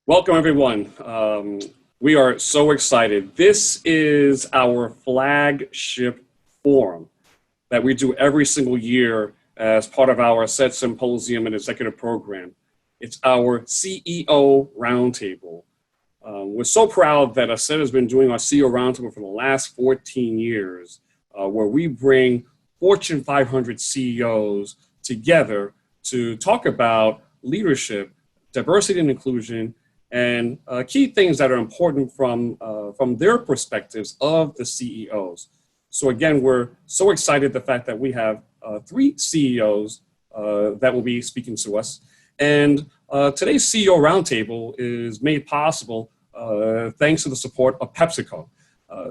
Welcome, everyone. We are so excited. This is our flagship forum that we do every single year as part of our SET Symposium and Executive Program. It's our CEO Roundtable. We're so proud that SET has been doing our CEO Roundtable for the last 14 years, where we bring Fortune 500 CEOs together to talk about leadership, diversity and inclusion, and key things that are important from their perspectives of the CEOs. So again, we're so excited the fact that we have three CEOs that will be speaking to us. And today's CEO Roundtable is made possible thanks to the support of PepsiCo.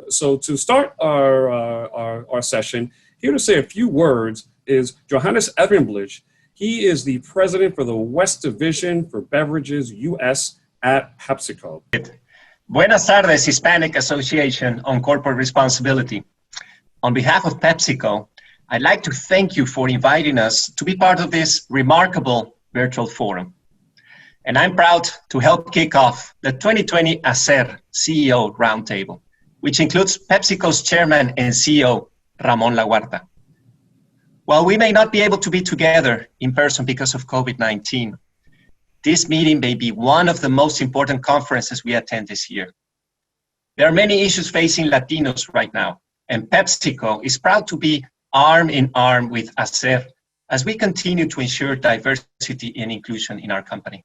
So to start our session, here to say a few words is Johannes Evenblich. He is the president for the West Division for Beverages US at PepsiCo. Buenas tardes, Hispanic Association on Corporate Responsibility. On behalf of PepsiCo, I'd like to thank you for inviting us to be part of this remarkable virtual forum. And I'm proud to help kick off the 2020 HACR CEO Roundtable, which includes PepsiCo's chairman and CEO, Ramon Laguarta. While we may not be able to be together in person because of COVID-19, this meeting may be one of the most important conferences we attend this year. There are many issues facing Latinos right now, and PepsiCo is proud to be arm in arm with HACR as we continue to ensure diversity and inclusion in our company.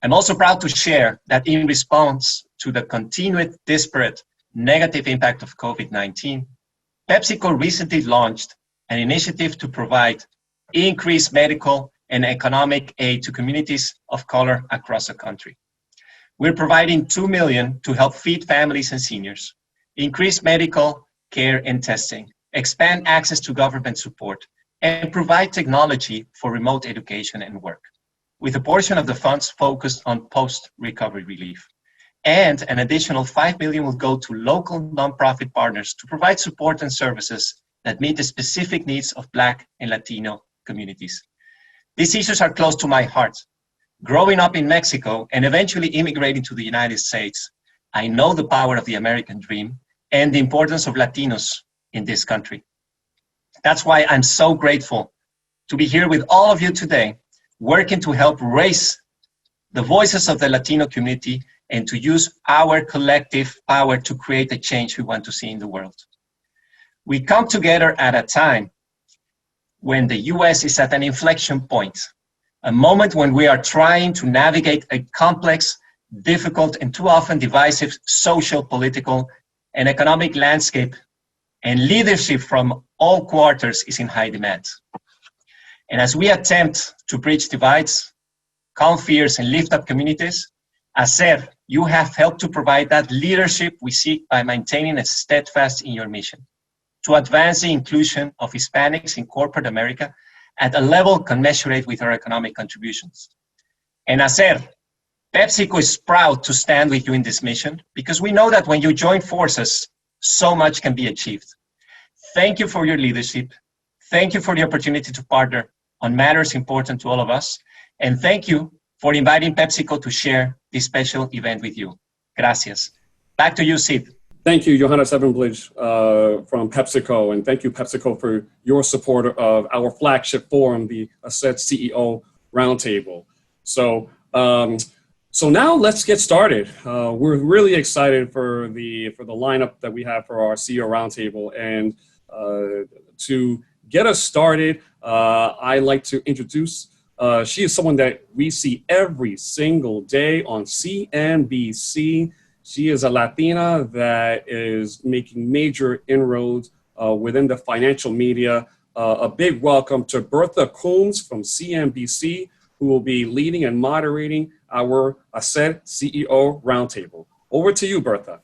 I'm also proud to share that in response to the continued disparate negative impact of COVID-19, PepsiCo recently launched an initiative to provide increased medical and economic aid to communities of color across the country. We're providing $2 million to help feed families and seniors, increase medical care and testing, expand access to government support, and provide technology for remote education and work, with a portion of the funds focused on post-recovery relief. And an additional $5 million will go to local nonprofit partners to provide support and services that meet the specific needs of Black and Latino communities. These issues are close to my heart. Growing up in Mexico and eventually immigrating to the United States, I know the power of the American dream and the importance of Latinos in this country. That's why I'm so grateful to be here with all of you today, working to help raise the voices of the Latino community and to use our collective power to create the change we want to see in the world. We come together at a time when the US is at an inflection point, a moment when we are trying to navigate a complex, difficult, and too often divisive social, political, and economic landscape, and leadership from all quarters is in high demand. And as we attempt to bridge divides, calm fears, and lift up communities, HACR, you have helped to provide that leadership we seek by maintaining a steadfast in your mission to advance the inclusion of Hispanics in corporate America at a level commensurate with our economic contributions. And HACR, PepsiCo is proud to stand with you in this mission because we know that when you join forces, so much can be achieved. Thank you for your leadership. Thank you for the opportunity to partner on matters important to all of us. And thank you for inviting PepsiCo to share this special event with you. Gracias. Back to you, Sid. Thank you, Johannes Evenblich from PepsiCo, and thank you, PepsiCo, for your support of our flagship forum, the SET CEO Roundtable. So now let's get started. We're really excited for the lineup that we have for our CEO Roundtable, and to get us started, I'd like to introduce. She is someone that we see every single day on CNBC. She is a Latina that is making major inroads within the financial media. A big welcome to Bertha Coombs from CNBC, who will be leading and moderating our HACR CEO Roundtable. Over to you, Bertha.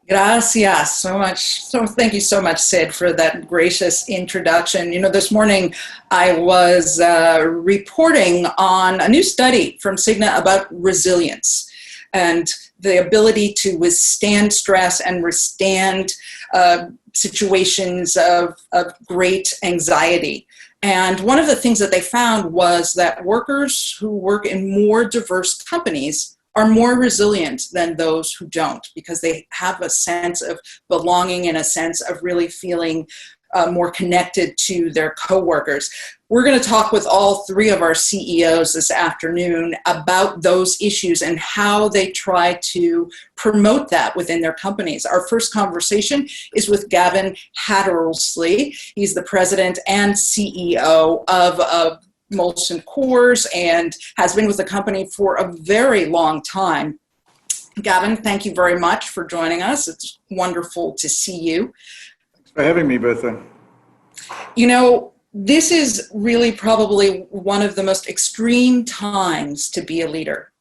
Gracias so much. So thank you so much, Sid, for that gracious introduction. You know, this morning I was reporting on a new study from Cigna about resilience and the ability to withstand stress and withstand situations of great anxiety. And one of the things that they found was that workers who work in more diverse companies are more resilient than those who don't, because they have a sense of belonging and a sense of really feeling more connected to their coworkers. We're going to talk with all three of our CEOs this afternoon about those issues and how they try to promote that within their companies. Our first conversation is with Gavin Hattersley. He's the president and CEO of Molson Coors and has been with the company for a very long time. Gavin, thank you very much for joining us. It's wonderful to see you. Thanks for having me, Bertha. You know, this is really probably one of the most extreme times to be a leader.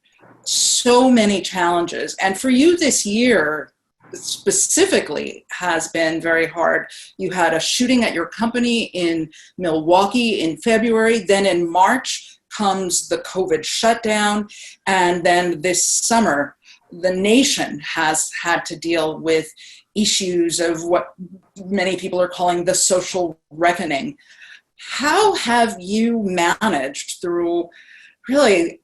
So many challenges. And for you this year, specifically, has been very hard. You had a shooting at your company in Milwaukee in February. Then in March comes the COVID shutdown. And then this summer, the nation has had to deal with issues of what many people are calling the social reckoning. How have you managed through really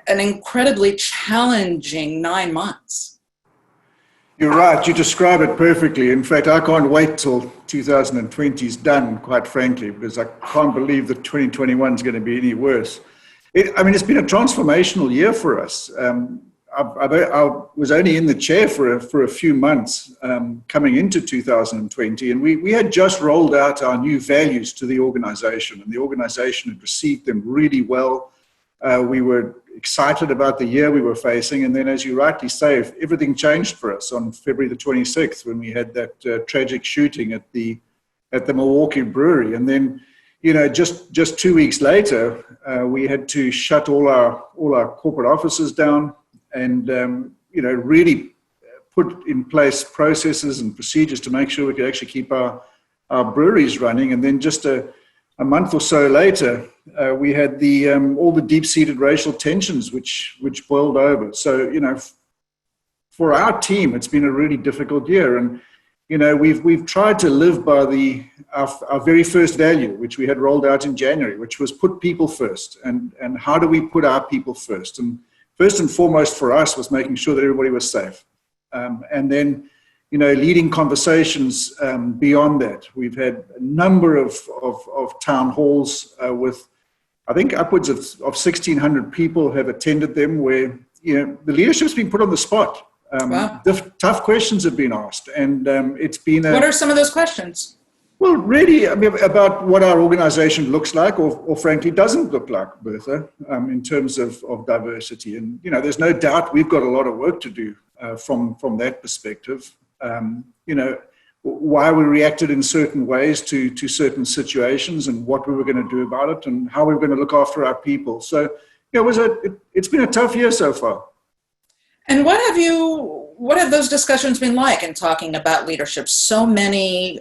an incredibly challenging 9 months? You're right, you describe it perfectly. In fact, I can't wait till 2020 is done, quite frankly, because I can't believe that 2021 is going to be any worse. It's been a transformational year for us. I was only in the chair for a few months coming into 2020, and we had just rolled out our new values to the organization, and the organization had received them really well. We were excited about the year we were facing, and then, as you rightly say, everything changed for us on February the 26th when we had that tragic shooting at the Milwaukee brewery. And then, just 2 weeks later, we had to shut all our corporate offices down and really put in place processes and procedures to make sure we could actually keep our breweries running. And then just a month or so later, we had all the deep-seated racial tensions which boiled over. So, for our team, it's been a really difficult year. And, we've tried to live by our very first value, which we had rolled out in January, which was put people first. And how do we put our people first? And first and foremost for us was making sure that everybody was safe. And then, leading conversations beyond that. We've had a number of town halls with, I think, upwards of 1,600 people have attended them, where, the leadership's been put on the spot. Wow. Tough questions have been asked. And it's been What are some of those questions? Well, really, about what our organization looks like or frankly doesn't look like, Bertha, in terms of diversity. And, there's no doubt we've got a lot of work to do from that perspective. Why we reacted in certain ways to certain situations and what we were going to do about it and how we were going to look after our people. So, it's been a tough year so far. And what have those discussions been like in talking about leadership? So many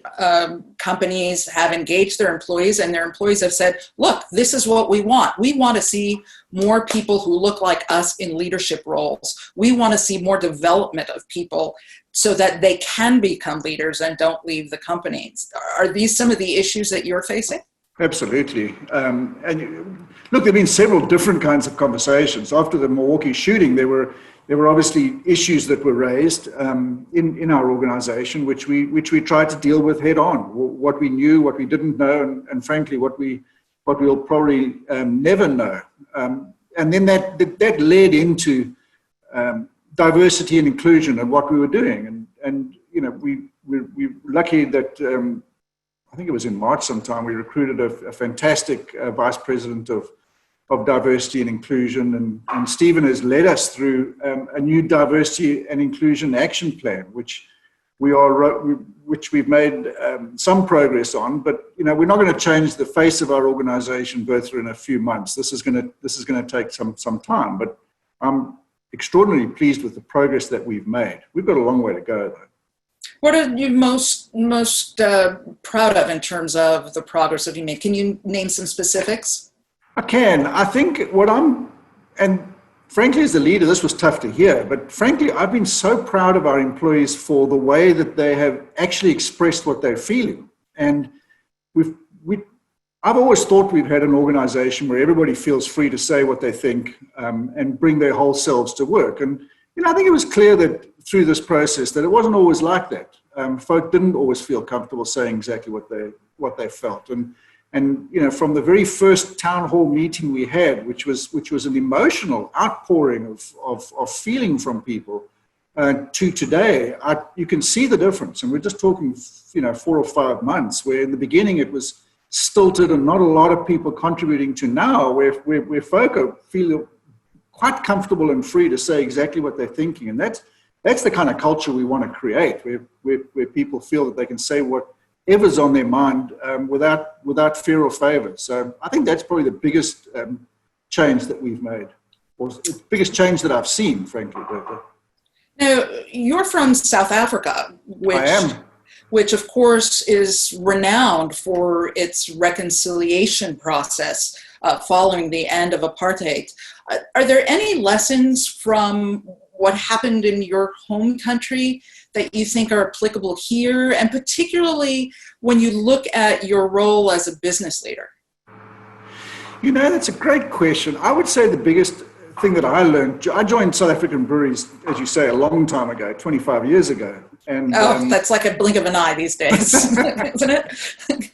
companies have engaged their employees, and their employees have said, look, this is what we want. We want to see more people who look like us in leadership roles. We want to see more development of people so that they can become leaders and don't leave the companies. Are these some of the issues that you're facing? Absolutely. Look, there have been several different kinds of conversations. After the Milwaukee shooting, there were obviously issues that were raised in our organization, which we tried to deal with head on. What we knew, what we didn't know, and frankly, what we'll probably never know. And then that led into diversity and inclusion and what we were doing. And we're lucky that I think it was in March sometime, we recruited a fantastic vice president of diversity and inclusion, and Stephen has led us through a new diversity and inclusion action plan, which we've made some progress on. But we're not going to change the face of our organization, Bertha, in a few months. This is going to take some time. But I'm extraordinarily pleased with the progress that we've made. We've got a long way to go, though. What are you most proud of in terms of the progress that you made? Can you name some specifics? I can. I think and frankly, as the leader, this was tough to hear, but frankly, I've been so proud of our employees for the way that they have actually expressed what they're feeling. And I've always thought we've had an organization where everybody feels free to say what they think and bring their whole selves to work. And, I think it was clear that through this process that it wasn't always like that. Folk didn't always feel comfortable saying exactly what they felt. And from the very first town hall meeting we had, which was an emotional outpouring of feeling from people, to today, you can see the difference. And we're just talking, 4 or 5 months, where in the beginning it was stilted and not a lot of people contributing, to now where folk feel quite comfortable and free to say exactly what they're thinking. And that's the kind of culture we want to create, where people feel that they can say whatever's on their mind without fear or favor. So I think that's probably the biggest change that we've made, or the biggest change that I've seen, frankly, Bertha. Now, you're from South Africa, I am. Which of course is renowned for its reconciliation process following the end of apartheid. Are there any lessons from what happened in your home country that you think are applicable here, and particularly when you look at your role as a business leader? That's a great question. I would say the biggest thing that I learned, I joined South African breweries, as you say, a long time ago, 25 years ago. And that's like a blink of an eye these days, isn't it?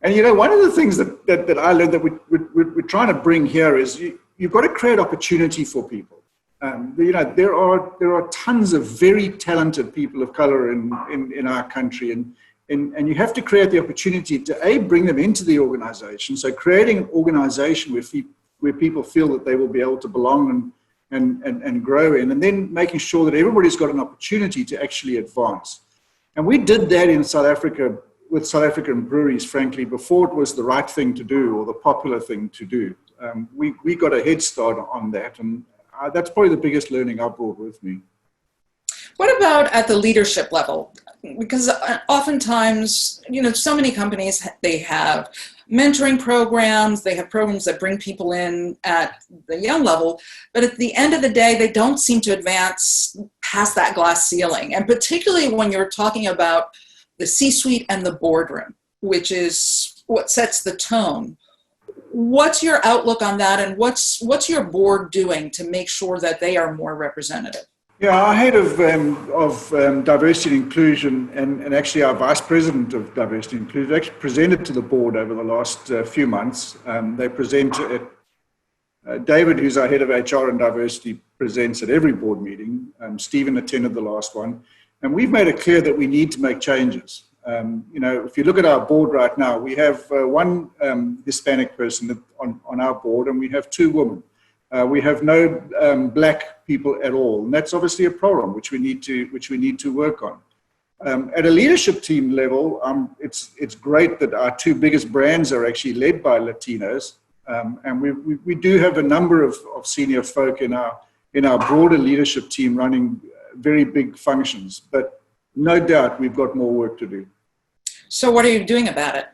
And one of the things that I learned that we're trying to bring here is you've got to create opportunity for people. There are tons of very talented people of color in our country, and you have to create the opportunity to bring them into the organization. So creating an organization where people feel that they will be able to belong and grow in, and then making sure that everybody's got an opportunity to actually advance. And we did that in South Africa with South African breweries, frankly, before it was the right thing to do or the popular thing to do. We got a head start on that, and that's probably the biggest learning I brought with me. What about at the leadership level? Because oftentimes, so many companies, they have mentoring programs, they have programs that bring people in at the young level, but at the end of the day, they don't seem to advance past that glass ceiling. And particularly when you're talking about the C-suite and the boardroom, which is what sets the tone. What's your outlook on that, and what's your board doing to make sure that they are more representative? Yeah, our head of diversity and inclusion, and actually our vice president of diversity and inclusion, actually presented to the board over the last few months. They present David, who's our head of HR and diversity, presents at every board meeting. Stephen attended the last one, and we've made it clear that we need to make changes. If you look at our board right now, we have one Hispanic person on our board, and we have 2 women. We have no black people at all, and that's obviously a problem which we need to work on. At a leadership team level, it's great that our 2 biggest brands are actually led by Latinos, and we do have a number of senior folk in our broader leadership team running very big functions, but no doubt we've got more work to do. So what are you doing about it?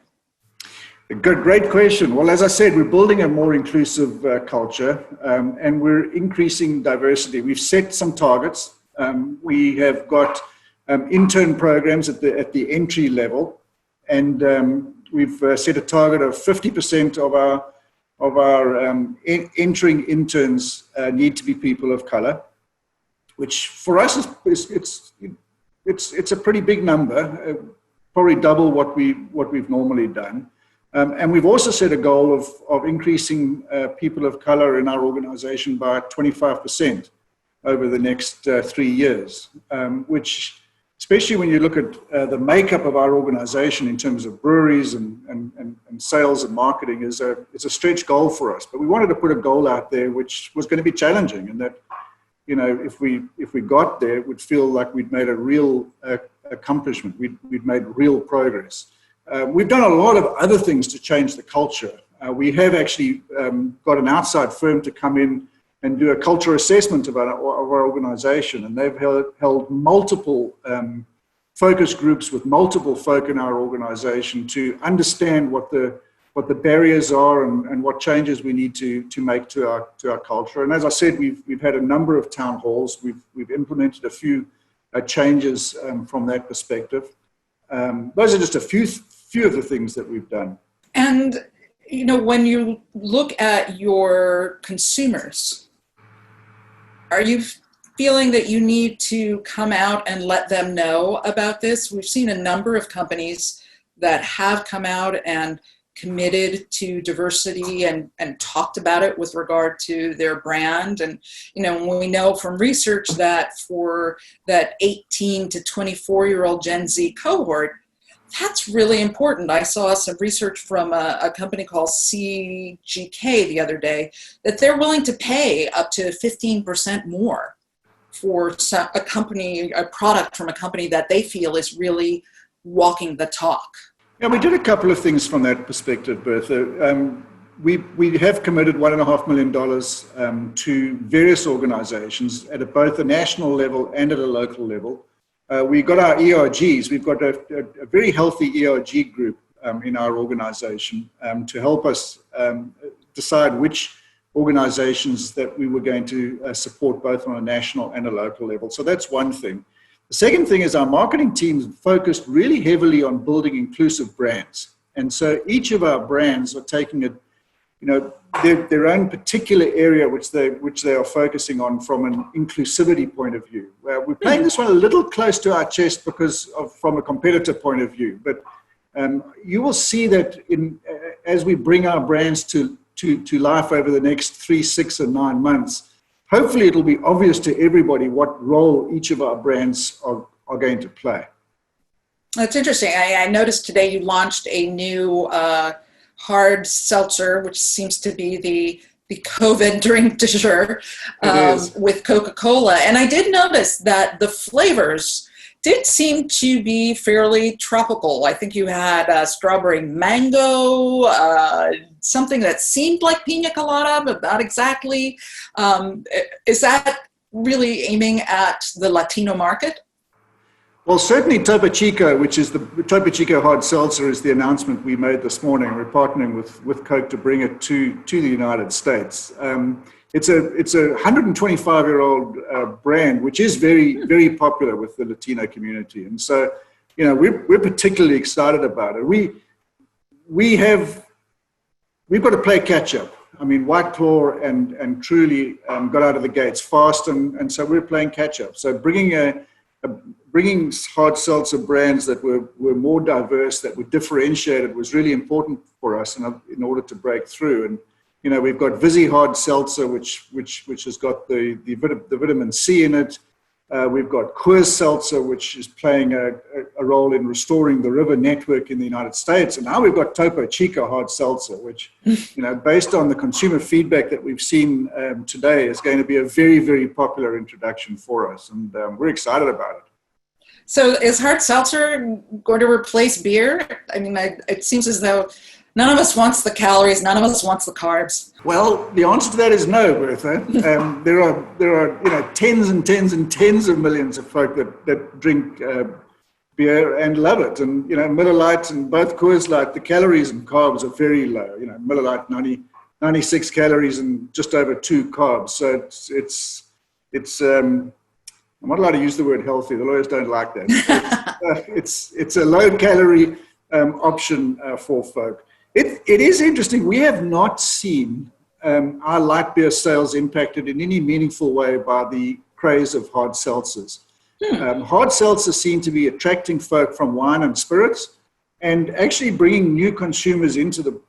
Great question. Well, as I said, we're building a more inclusive culture, and we're increasing diversity. We've set some targets. We have got intern programs at the entry level, and we've set a target of 50% of our entering interns need to be people of color, which for us it's a pretty big number, probably double what we've normally done. And we've also set a goal of increasing people of color in our organization by 25% over the next 3 years, which, especially when you look at the makeup of our organization in terms of breweries and sales and marketing, is a stretch goal for us. But we wanted to put a goal out there which was going to be challenging, and that, if we got there, it would feel like we'd made a real accomplishment. We'd made real progress. We've done a lot of other things to change the culture. We have actually got an outside firm to come in and do a culture assessment of our organization, and they've held multiple focus groups with multiple folk in our organization to understand what the barriers are and what changes we need to make to our culture. And as I said, we've had a number of town halls. We've implemented a few changes from that perspective. Those are just a few of the things that we've done. And when you look at your consumers, are you feeling that you need to come out and let them know about this? We've seen a number of companies that have come out and committed to diversity and talked about it with regard to their brand. And, we know from research that for that 18 to 24-year-old Gen Z cohort, that's really important. I saw some research from a company called CGK the other day that they're willing to pay up to 15% more for a product from a company that they feel is really walking the talk. Yeah, we did a couple of things from that perspective, Bertha. We have committed $1.5 million to various organizations at both a national level and at a local level. We got our ERGs. We've got a very healthy ERG group in our organization to help us decide which organizations that we were going to support both on a national and a local level. So that's one thing. The second thing is our marketing teams focused really heavily on building inclusive brands. And so each of our brands are taking their own particular area which they are focusing on from an inclusivity point of view. We're playing this one a little close to our chest from a competitor point of view. But you will see that as we bring our brands to life over the next 3, 6, and 9 months, hopefully it'll be obvious to everybody what role each of our brands are going to play. That's interesting. I noticed today you launched a new hard seltzer, which seems to be the COVID drink du jour with Coca-Cola. And I did notice that the flavors did seem to be fairly tropical. I think you had strawberry mango, something that seemed like pina colada, but not exactly. Is that really aiming at the Latino market? Well, certainly Topo Chico, which is the Topo Chico hard seltzer, is the announcement we made this morning. We're partnering with Coke to bring it to the United States. It's a 125-year-old brand, which is very, very popular with the Latino community. And so, we're particularly excited about it. We've got to play catch up. I mean, White Claw and Truly got out of the gates fast, and so we're playing catch up. So bringing hard seltzer brands that were more diverse, that were differentiated, was really important for us in order to break through. And we've got Vizzy Hard Seltzer, which has got the vitamin C in it. We've got Coors Seltzer, which is playing a role in restoring the river network in the United States. And now we've got Topo Chico Hard Seltzer, which, based on the consumer feedback that we've seen today, is going to be a very, very popular introduction for us. And we're excited about it. So is hard seltzer going to replace beer? I mean, it seems as though none of us wants the calories, none of us wants the carbs. Well, the answer to that is no, Bertha. There are tens and tens and tens of millions of folk that drink beer and love it. And Miller Lite and both Coors Light, the calories and carbs are very low. Miller Lite 96 calories and just over 2 carbs. So it's I'm not allowed to use the word healthy. The lawyers don't like that. It's a low calorie option for folk. It is interesting. We have not seen our light beer sales impacted in any meaningful way by the craze of hard seltzers. Hard seltzers seem to be attracting folk from wine and spirits, and actually bringing new consumers into the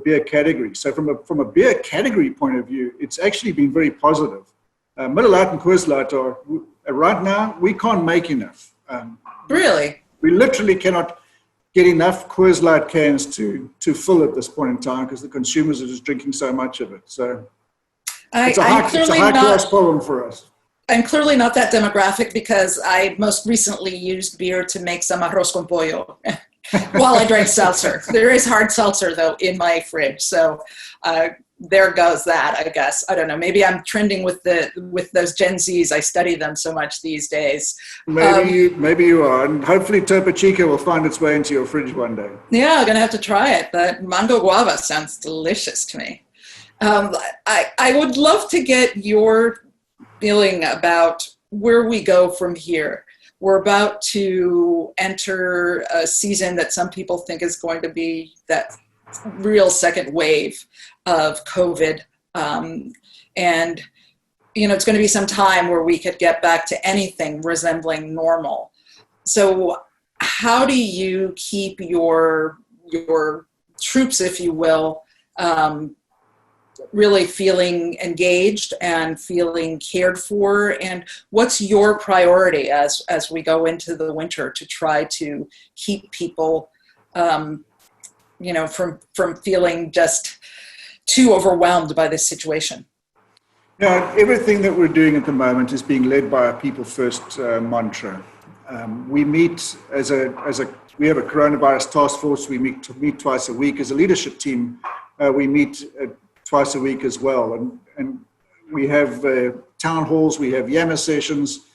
beer category. So from a beer category point of view, it's actually been very positive. Miller Lite and Coors Light are right now. We can't make enough. Really? We literally cannot get enough Coors Light cans to fill at this point in time because the consumers are just drinking so much of it. So it's a high class problem for us. I'm clearly not that demographic because I most recently used beer to make some arroz con pollo while I drank seltzer. There is hard seltzer though in my fridge, so there goes that. I guess I don't know. Maybe I'm trending with those Gen Zs. I study them so much these days. Maybe you are, and hopefully Topo Chico will find its way into your fridge one day. Yeah, I'm gonna have to try it. That mango guava sounds delicious to me. I would love to get your feeling about where we go from here. We're about to enter a season that some people think is going to be that real second wave of COVID. And, it's going to be some time where we could get back to anything resembling normal. So how do you keep your troops, if you will, really feeling engaged and feeling cared for? And what's your priority as we go into the winter to try to keep people, from feeling just too overwhelmed by this situation? Everything that we're doing at the moment is being led by our people first mantra. We meet we have a coronavirus task force. We meet twice a week as a leadership team. We meet twice a week as well, and we have town halls. We have Yammer sessions,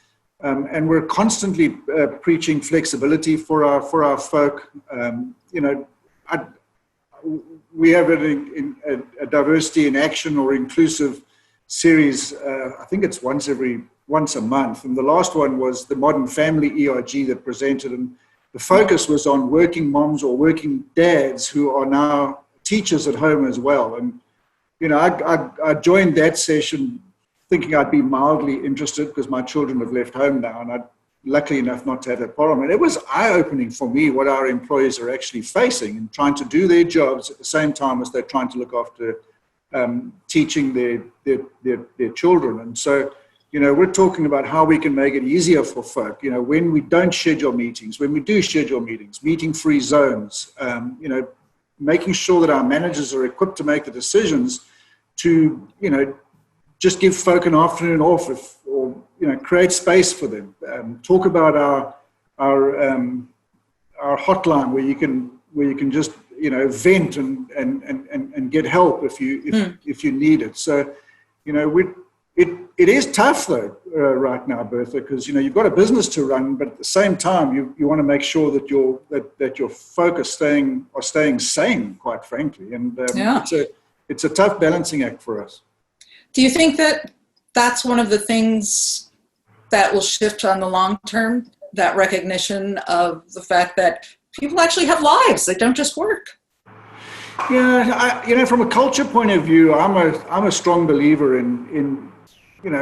and we're constantly preaching flexibility for our folk. We have a diversity in action or inclusive series. I think it's once a month, and the last one was the Modern Family ERG that presented, and the focus was on working moms or working dads who are now teachers at home as well. And I joined that session thinking I'd be mildly interested because my children have left home now, and I'm lucky enough not to have that problem. And it was eye-opening for me what our employees are actually facing and trying to do their jobs at the same time as they're trying to look after teaching their children. And so, we're talking about how we can make it easier for folk, when we don't schedule meetings, when we do schedule meetings, meeting-free zones, making sure that our managers are equipped to make the decisions to, just give folk an afternoon off or create space for them. Talk about our hotline where you can just, vent and get help if you need it. So, it is tough though right now, Bertha, because you've got a business to run, but at the same time you want to make sure that your folk are staying sane, quite frankly, and it's a tough balancing act for us. Do you think that that's one of the things that will shift on the long term? That recognition of the fact that people actually have lives; they don't just work. Yeah, from a culture point of view, I'm a strong believer in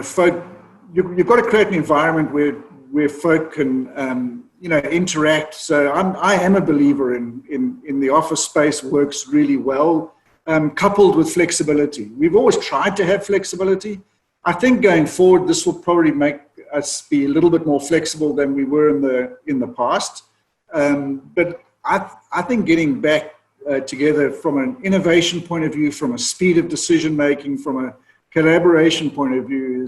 folk. You've got to create an environment where folk can interact. So I am a believer in the office space works really well, coupled with flexibility. We've always tried to have flexibility. I think going forward, this will probably make us be a little bit more flexible than we were in the past. But I think getting back together from an innovation point of view, from a speed of decision making, from a collaboration point of view,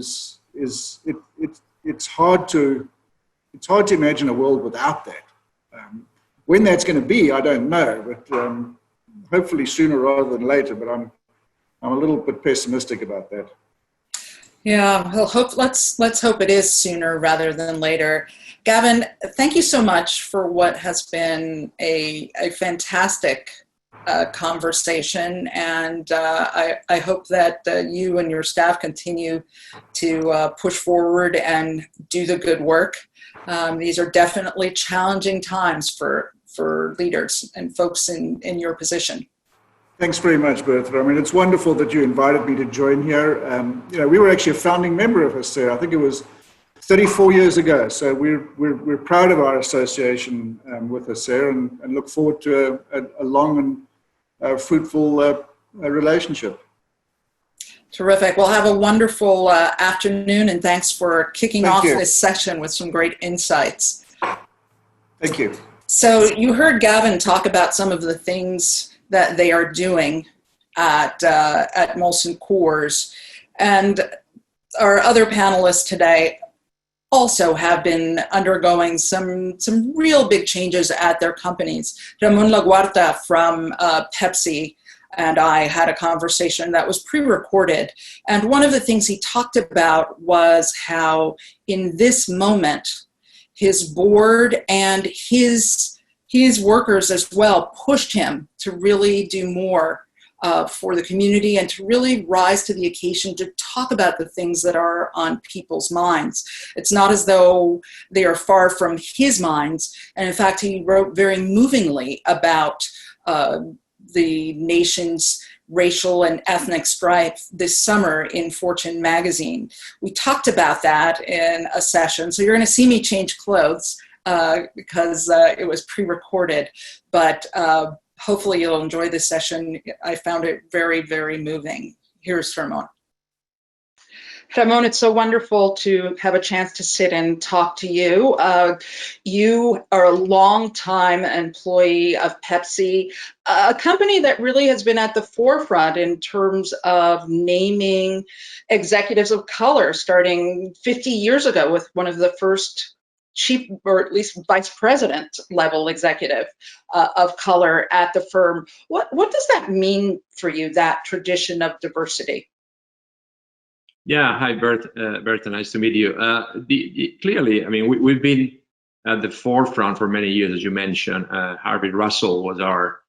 it's hard to imagine a world without that. When that's going to be, I don't know, but hopefully sooner rather than later. But I'm a little bit pessimistic about that. Yeah, well, let's hope it is sooner rather than later. Gavin, thank you so much for what has been a fantastic conversation, and I hope that you and your staff continue to push forward and do the good work. These are definitely challenging times for leaders and folks in your position. Thanks very much, Bertha. I mean, it's wonderful that you invited me to join here. We were actually a founding member of HACR. I think it was 34 years ago. So we're proud of our association with HACR and look forward to a long and fruitful relationship. Terrific. Well, have a wonderful afternoon, and thanks for kicking off this session with some great insights. Thank you. So you heard Gavin talk about some of the things that they are doing at Molson Coors, and our other panelists today also have been undergoing some real big changes at their companies. Ramon Laguarta from Pepsi and I had a conversation that was pre-recorded, and one of the things he talked about was how in this moment his board and his workers as well pushed him to really do more for the community and to really rise to the occasion to talk about the things that are on people's minds. It's not as though they are far from his minds. And in fact, he wrote very movingly about the nation's racial and ethnic strife this summer in Fortune magazine. We talked about that in a session, so you're going to see me change clothes because it was pre-recorded, but hopefully you'll enjoy this session. I found it very, very moving. Here's Ramon. Ramon, it's so wonderful to have a chance to sit and talk to you. You are a long-time employee of Pepsi, a company that really has been at the forefront in terms of naming executives of color, starting 50 years ago with one of the first chief, or at least vice president level executive of color at the firm. What does that mean for you, that tradition of diversity? Yeah, hi, Bertha, nice to meet you. Clearly, I mean, we've been at the forefront for many years, as you mentioned. Harvey Russell was our,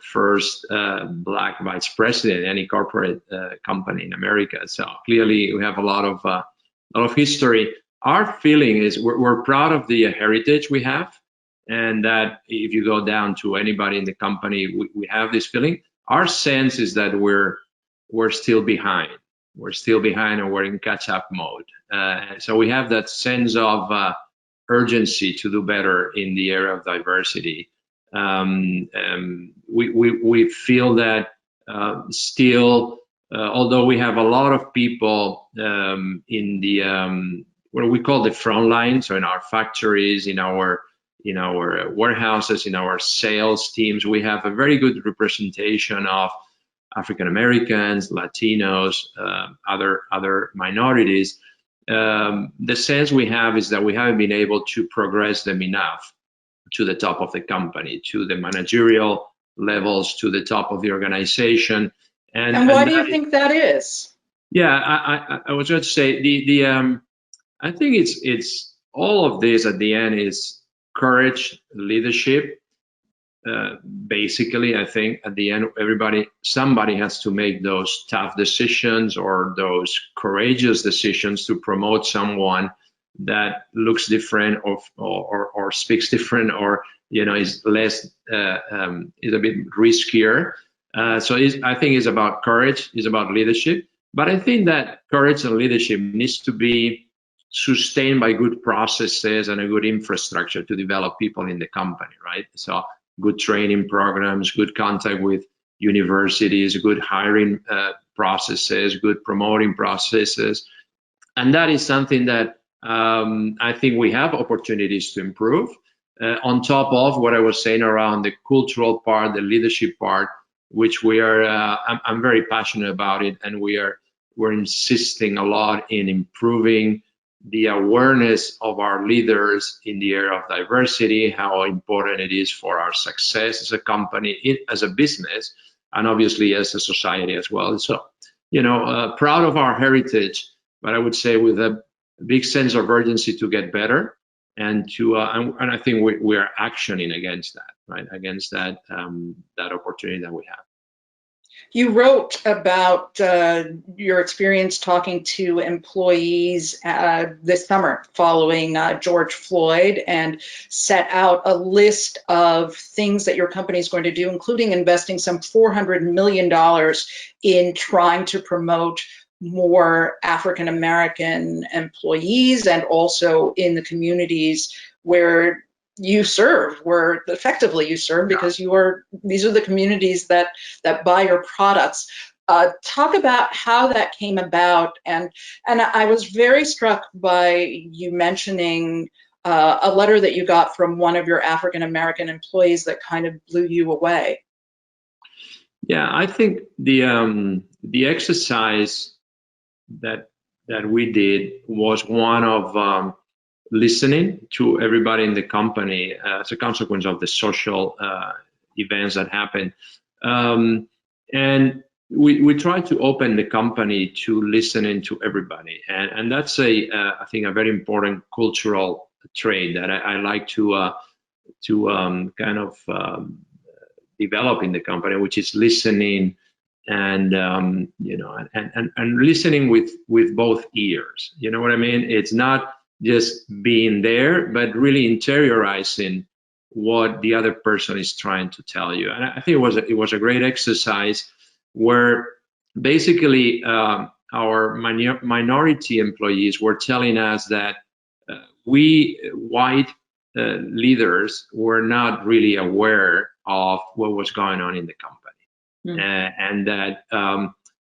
first Black vice president in any corporate company in America. So clearly, we have a lot of history. Our feeling is we're proud of the heritage we have, and that if you go down to anybody in the company, we have this feeling. Our sense is that we're still behind. We're still behind and we're in catch-up mode. So we have that sense of urgency to do better in the area of diversity. We feel that still, although we have a lot of people in the what we call the front line, so in our factories, in our warehouses, in our sales teams, we have a very good representation of African Americans, Latinos, other minorities. The sense we have is that we haven't been able to progress them enough to the top of the company, to the managerial levels, to the top of the organization. And why do you think that is? Yeah, I was going to say I think it's all of this at the end is courage, leadership. Basically, I think at the end, somebody has to make those tough decisions or those courageous decisions to promote someone that looks different or speaks different or is less is a bit riskier. So I think it's about courage, it's about leadership. But I think that courage and leadership needs to be sustained by good processes and a good infrastructure to develop people in the company, right? So good training programs, good contact with universities, good hiring processes, good promoting processes. And that is something that I think we have opportunities to improve. On top of what I was saying around the cultural part, the leadership part, which we are, I'm very passionate about it, and we're insisting a lot in improving the awareness of our leaders in the area of diversity, how important it is for our success as a company, as a business, and obviously as a society as well. So, proud of our heritage, but I would say with a big sense of urgency to get better, and I think we are actioning against that, right? Against that opportunity that we have. You wrote about your experience talking to employees this summer following George Floyd, and set out a list of things that your company is going to do, including investing some $400 million in trying to promote more African American employees, and also in the communities where you serve, where effectively you serve, because these are the communities that buy your products. Talk about how that came about, and I was very struck by you mentioning a letter that you got from one of your African American employees that kind of blew you away. Yeah, I think the exercise that we did was one of listening to everybody in the company as a consequence of the social events that happened. And we try to open the company to listening to everybody. And that's I think a very important cultural trait that I like to kind of develop in the company, which is listening and and listening with both ears. You know what I mean? It's not just being there, but really interiorizing what the other person is trying to tell you. And I think it was a great exercise where basically our minority employees were telling us that we white leaders were not really aware of what was going on in the company. And that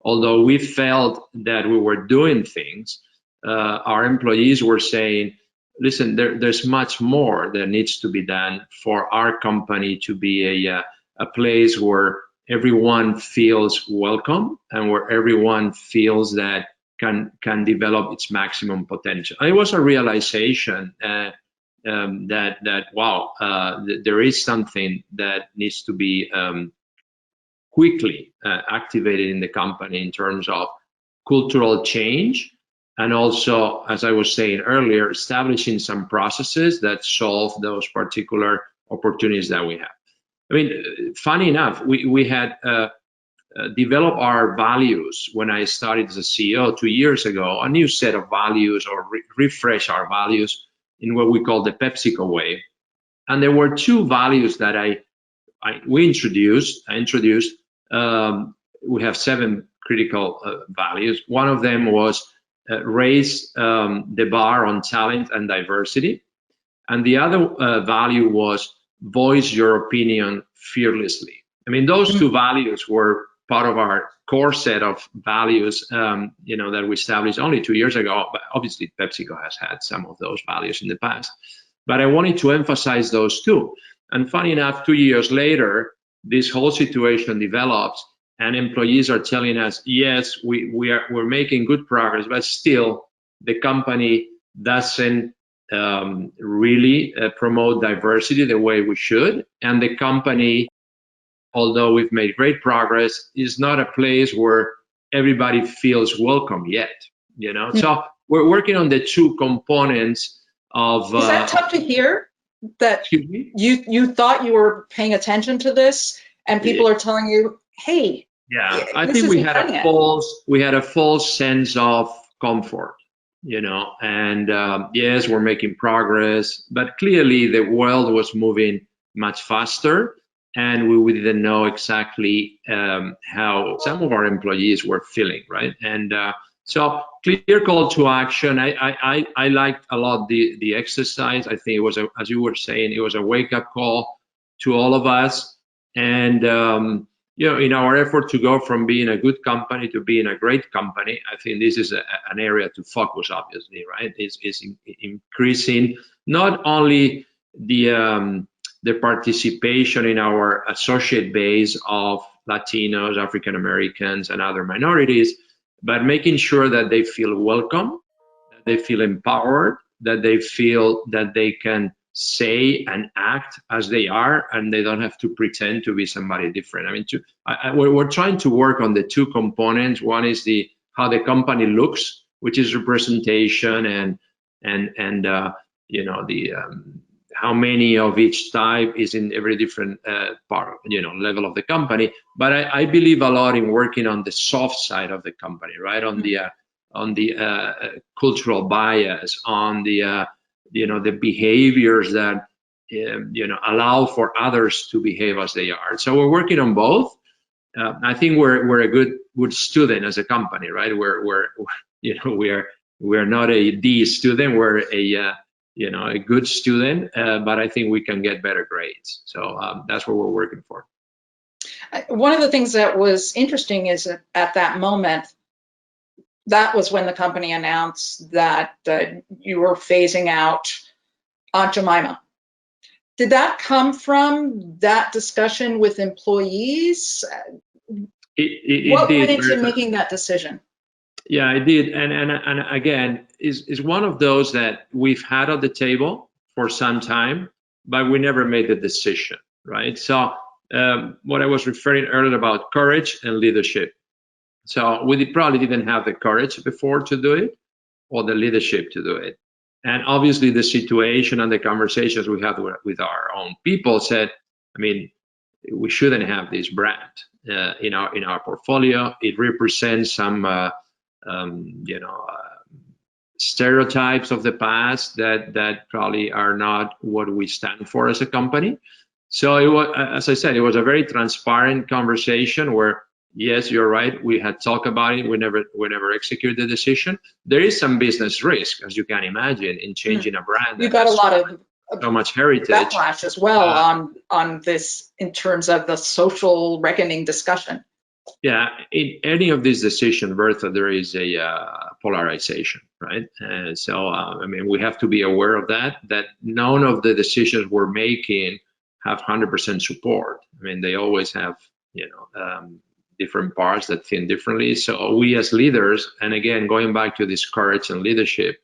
although we felt that we were doing things, our employees were saying, listen, there's much more that needs to be done for our company to be a place where everyone feels welcome and where everyone feels that can develop its maximum potential. And it was a realization that wow, there is something that needs to be quickly activated in the company in terms of cultural change, and also, as I was saying earlier, establishing some processes that solve those particular opportunities that we have. I mean, funny enough, we had developed our values when I started as a CEO 2 years ago, a new set of values, or refresh our values in what we call the PepsiCo way. And there were two values that I introduced. We have 7 critical values. One of them was raise the bar on talent and diversity. And the other value was voice your opinion fearlessly. I mean, those two values were part of our core set of values, that we established only 2 years ago. But obviously, PepsiCo has had some of those values in the past. But I wanted to emphasize those two. And funny enough, 2 years later, this whole situation develops, and employees are telling us, yes, we're making good progress, but still the company doesn't really promote diversity the way we should. And the company, although we've made great progress, is not a place where everybody feels welcome yet. So we're working on the two components of. Is that tough to hear? That you thought you were paying attention to this, and people are telling you, hey. Yeah, I think we had a false sense of comfort, and yes, we're making progress, but clearly the world was moving much faster, and we didn't know exactly how some of our employees were feeling, right? And so clear call to action. I liked a lot the exercise. I think it was, as you were saying, it was a wake-up call to all of us, and in our effort to go from being a good company to being a great company, I think this is an area to focus, obviously, right? It's increasing not only the participation in our associate base of Latinos, African Americans, and other minorities, but making sure that they feel welcome, that they feel empowered, that they feel that they can say and act as they are, and they don't have to pretend to be somebody different. I mean, we're trying to work on the two components. One is how the company looks, which is representation, and how many of each type is in every different part, level of the company. But I believe a lot in working on the soft side of the company, right? On the cultural bias, on the behaviors that allow for others to behave as they are. So we're working on both. I think we're a good student as a company, right? We're not a D student. We're a good student, but I think we can get better grades. So that's what we're working for. One of the things that was interesting is that at that moment, that was when the company announced that you were phasing out Aunt Jemima. Did that come from that discussion with employees? What went into making that decision? Yeah, it did. And again, is one of those that we've had on the table for some time, but we never made the decision, right? So what I was referring earlier about courage and leadership. So we probably didn't have the courage before to do it, or the leadership to do it. And obviously the situation and the conversations we had with our own people said, I mean, we shouldn't have this brand in our portfolio. It represents some stereotypes of the past that probably are not what we stand for as a company. So it was, as I said, it was a very transparent conversation where, yes, you're right, we had talked about it, we never executed the decision. There is some business risk, as you can imagine, in changing a brand. You got a lot of so much heritage backlash as well on this in terms of the social reckoning discussion. Yeah, in any of these decisions, Bertha, there is a polarization, right? And so, I mean, we have to be aware of that none of the decisions we're making have 100% support. I mean, they always have, different parts that think differently. So we as leaders, and again, going back to this courage and leadership,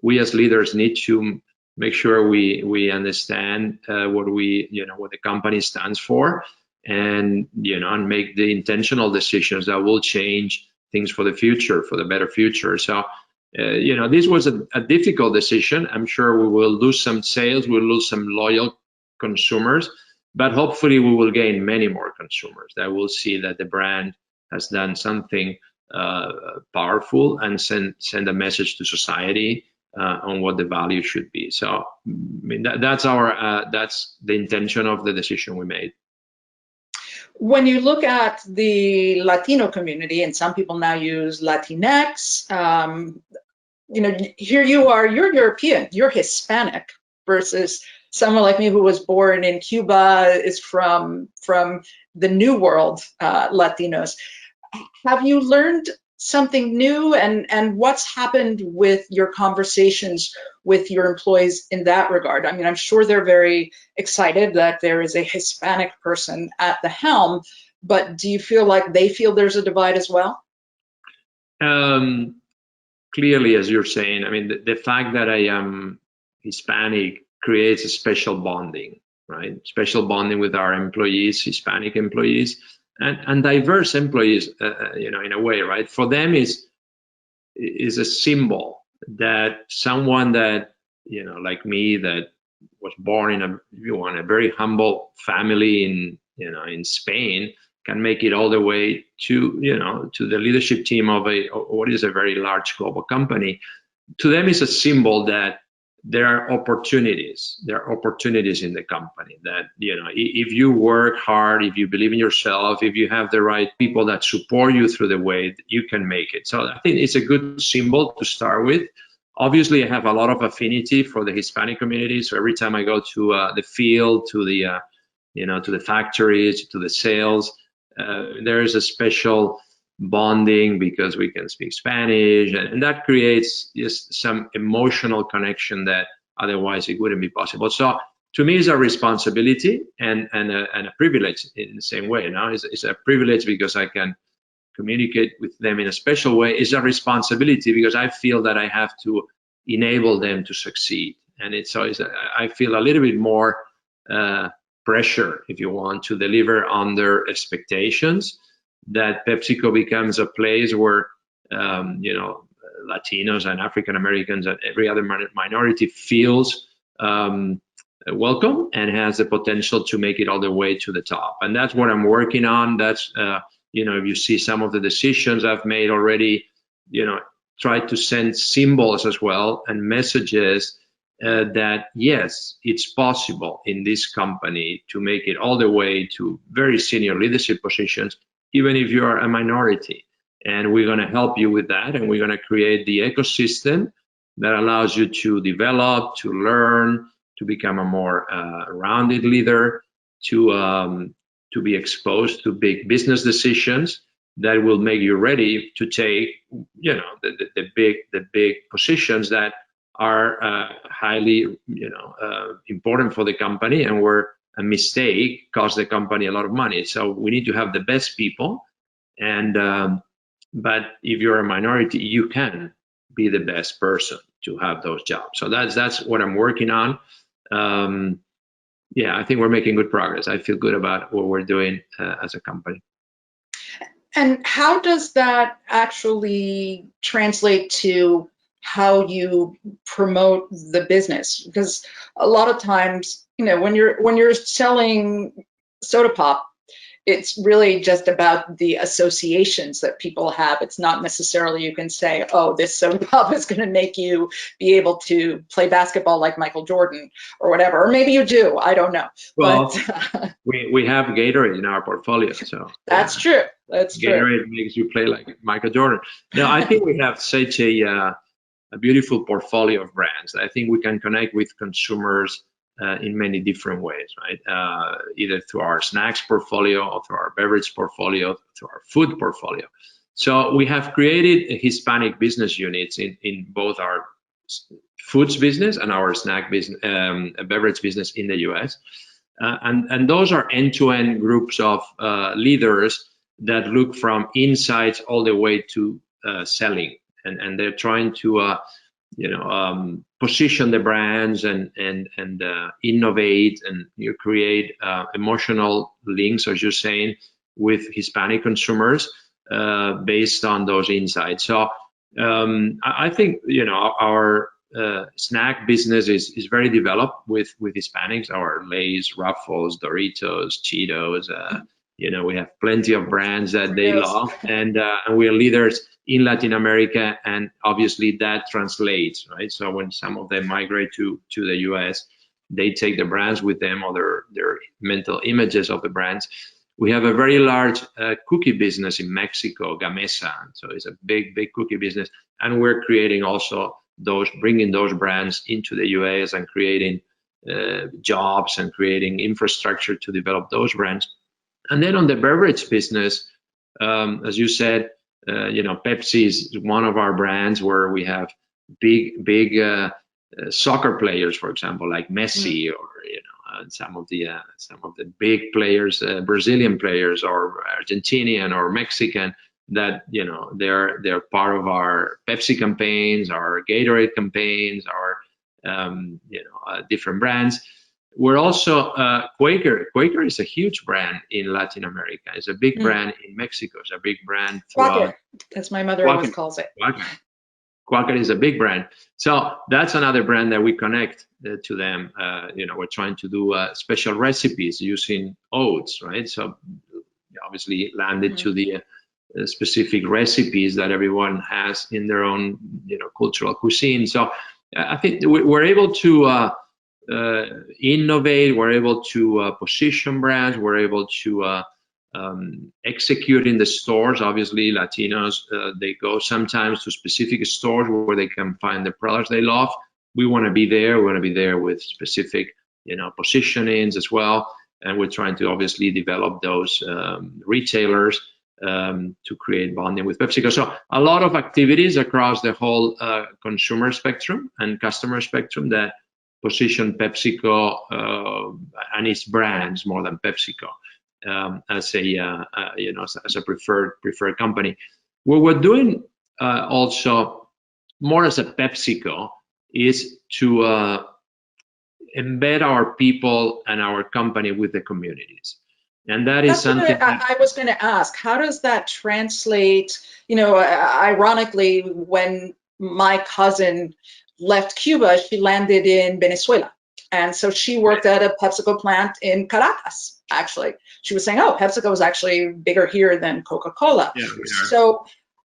we as leaders need to make sure we understand what the company stands for, and and make the intentional decisions that will change things for the future, for the better future. So this was a difficult decision. I'm sure we will lose some sales, we'll lose some loyal consumers, but hopefully we will gain many more consumers that will see that the brand has done something powerful and send a message to society on what the value should be. So I mean, that's the intention of the decision we made. When you look at the Latino community, and some people now use Latinx, here you are, you're European, you're Hispanic, versus someone like me who was born in Cuba, is from the New World Latinos. Have you learned something new, and what's happened with your conversations with your employees in that regard? I mean, I'm sure they're very excited that there is a Hispanic person at the helm, but do you feel like they feel there's a divide as well? Clearly, as you're saying, I mean, the fact that I am Hispanic creates a special bonding, right? Special bonding with our employees, Hispanic employees, and diverse employees, in a way, right? For them is a symbol that someone that, like me, that was born in a very humble family in Spain, can make it all the way to, to the leadership team of what is a very large global company. To them, it's a symbol that there are opportunities. There are opportunities in the company that, if you work hard, if you believe in yourself, if you have the right people that support you through the way, you can make it. So I think it's a good symbol to start with. Obviously, I have a lot of affinity for the Hispanic community. So every time I go to the field, to the, to the factories, to the sales, there is a special bonding because we can speak Spanish, and that creates just some emotional connection that otherwise it wouldn't be possible. So to me, it's a responsibility and a privilege in the same way. Now it's a privilege because I can communicate with them in a special way. It's a responsibility because I feel that I have to enable them to succeed, and I feel a little bit more pressure, if you want, to deliver on their expectations, that PepsiCo becomes a place where, Latinos and African Americans and every other minority feels welcome and has the potential to make it all the way to the top. And that's what I'm working on. That's, if you see some of the decisions I've made already, try to send symbols as well and messages that, yes, it's possible in this company to make it all the way to very senior leadership positions, even if you are a minority. And we're going to help you with that. And we're going to create the ecosystem that allows you to develop, to learn, to become a more rounded leader, to be exposed to big business decisions that will make you ready to take, the big positions that are highly, important for the company, and where a mistake cost the company a lot of money. So we need to have the best people, and but if you're a minority, you can be the best person to have those jobs. So that's what I'm working on. I think we're making good progress. I feel good about what we're doing as a company. And how does that actually translate to how you promote the business? Because a lot of times, when you're selling soda pop, it's really just about the associations that people have. It's not necessarily you can say, oh, this soda pop is going to make you be able to play basketball like Michael Jordan or whatever. Or maybe you do. I don't know. Well, but we have Gatorade in our portfolio, so that's true. That's true. Gatorade makes you play like Michael Jordan. No, I think we have such a beautiful portfolio of brands. I think we can connect with consumers in many different ways, right? Either through our snacks portfolio or through our beverage portfolio, through our food portfolio. So we have created Hispanic business units in both our foods business and our snack business, beverage business in the US. And those are end-to-end groups of leaders that look from insights all the way to selling. And they're trying to position the brands and innovate and create emotional links, as you're saying, with Hispanic consumers based on those insights. So I think our snack business is very developed with Hispanics. Our Lay's, Ruffles, Doritos, Cheetos. We have plenty of brands that they love, and we are leaders in Latin America, and obviously that translates, right? So when some of them migrate to the US, they take the brands with them or their mental images of the brands. We have a very large cookie business in Mexico, Gamesa, so it's a big cookie business, and we're creating also bringing those brands into the US and creating jobs and creating infrastructure to develop those brands. And then on the beverage business, as you said, Pepsi is one of our brands where we have big soccer players, for example, like Messi, or some of the big players, Brazilian players or Argentinian or Mexican, that they're part of our Pepsi campaigns, our Gatorade campaigns, our different brands. We're also Quaker. Quaker is a huge brand in Latin America. It's a big brand in Mexico. It's a big brand. Quaker. That's my mother always calls it. Quaker is a big brand. So that's another brand that we connect to them. We're trying to do special recipes using oats, right? So obviously landed to the specific recipes that everyone has in their own, cultural cuisine. So I think we're able to innovate, we're able to position brands, we're able to execute in the stores. Obviously, Latinos, they go sometimes to specific stores where they can find the products they love. We want to be there. We want to be there with specific, positionings as well. And we're trying to obviously develop those retailers to create bonding with PepsiCo. So a lot of activities across the whole consumer spectrum and customer spectrum that position PepsiCo and its brands more than PepsiCo as a preferred company. What we're doing also more as a PepsiCo is to embed our people and our company with the communities. And that is something I was going to ask. How does that translate? Ironically, when my cousin left Cuba, she landed in Venezuela. And so she worked at a PepsiCo plant in Caracas, actually. She was saying, oh, PepsiCo is actually bigger here than Coca-Cola. Yeah, so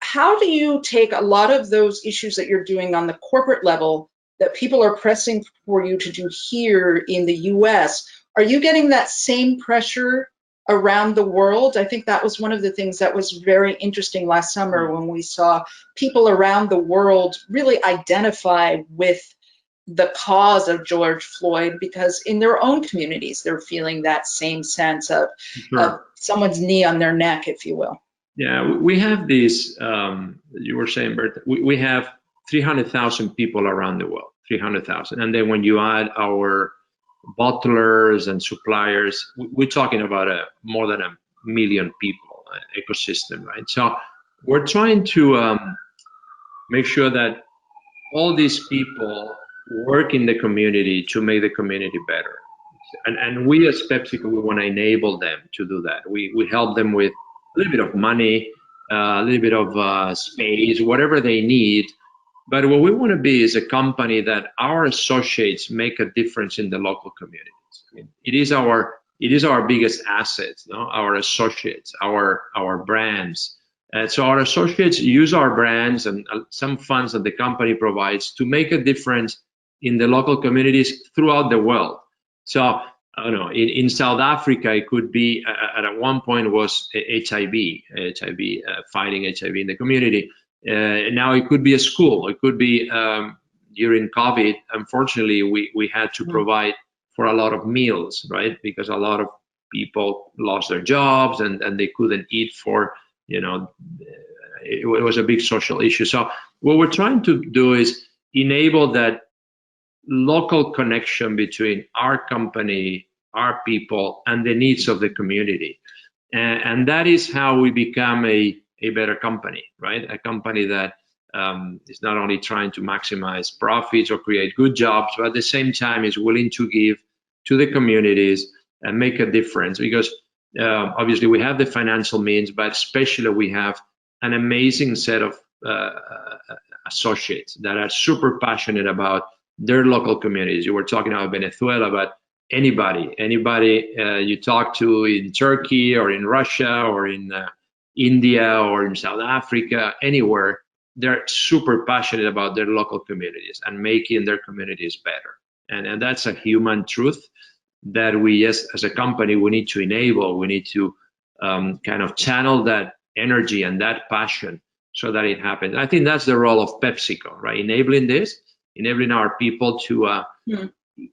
how do you take a lot of those issues that you're doing on the corporate level that people are pressing for you to do here in the US? Are you getting that same pressure around the world? I think that was one of the things that was very interesting last summer when we saw people around the world really identify with the cause of George Floyd, because in their own communities, they're feeling that same sense of someone's knee on their neck, if you will. Yeah, we have these, you were saying, Bertha, we have 300,000 people around the world, 300,000. And then when you add our bottlers and suppliers, we're talking about more than 1 million people ecosystem, right? So we're trying to make sure that all these people work in the community to make the community better. And we as PepsiCo, we want to enable them to do that. We help them with a little bit of money, a little bit of space, whatever they need. But what we want to be is a company that our associates make a difference in the local communities. I mean, it is our it is our biggest asset, no? Our associates, our brands. So our associates use our brands and some funds that the company provides to make a difference in the local communities throughout the world. So I don't know, in South Africa, it could be, at one point was HIV, fighting HIV in the community. Now it could be a school. It could be, during COVID, unfortunately, we had to provide for a lot of meals, right? Because a lot of people lost their jobs and they couldn't eat for, it was a big social issue. So what we're trying to do is enable that local connection between our company, our people, and the needs of the community. And that is how we become a better company, right? A company that is not only trying to maximize profits or create good jobs, but at the same time is willing to give to the communities and make a difference. Because obviously we have the financial means, but especially we have an amazing set of associates that are super passionate about their local communities. You were talking about Venezuela, but anybody you talk to in Turkey or in Russia or in India or in South Africa, anywhere, they're super passionate about their local communities and making their communities better. And that's a human truth that we, as a company, we need to enable. We need to kind of channel that energy and that passion so that it happens. I think that's the role of PepsiCo, right? Enabling our people to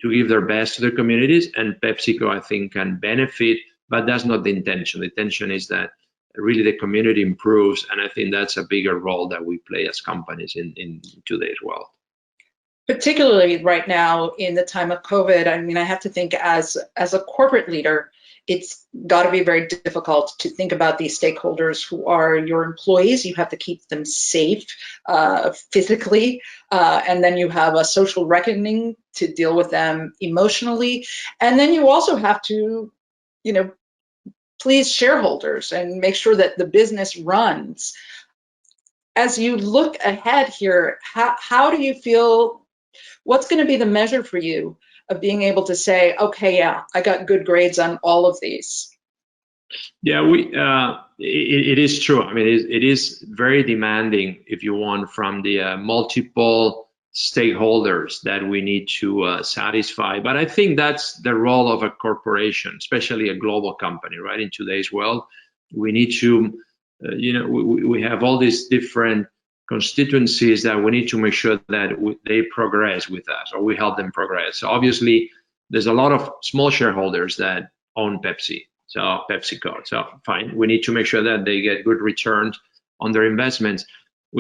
give their best to their communities, and PepsiCo, I think, can benefit, but that's not the intention. The intention is that really the community improves, and I think that's a bigger role that we play as companies in today's world. Particularly right now in the time of COVID, I mean, I have to think as a corporate leader, it's got to be very difficult to think about these stakeholders who are your employees. You have to keep them safe physically, and then you have a social reckoning to deal with them emotionally. And then you also have to, please shareholders and make sure that the business runs. As you look ahead here, how do you feel, what's going to be the measure for you of being able to say, okay, yeah, I got good grades on all of these? Yeah, it is true. I mean, it is very demanding, if you want, from the multiple stakeholders that we need to satisfy. But I think that's the role of a corporation, especially a global company, right? In today's world, we need to, we have all these different constituencies that we need to make sure that they progress with us, or we help them progress. So obviously, there's a lot of small shareholders that own PepsiCo. So fine, we need to make sure that they get good returns on their investments.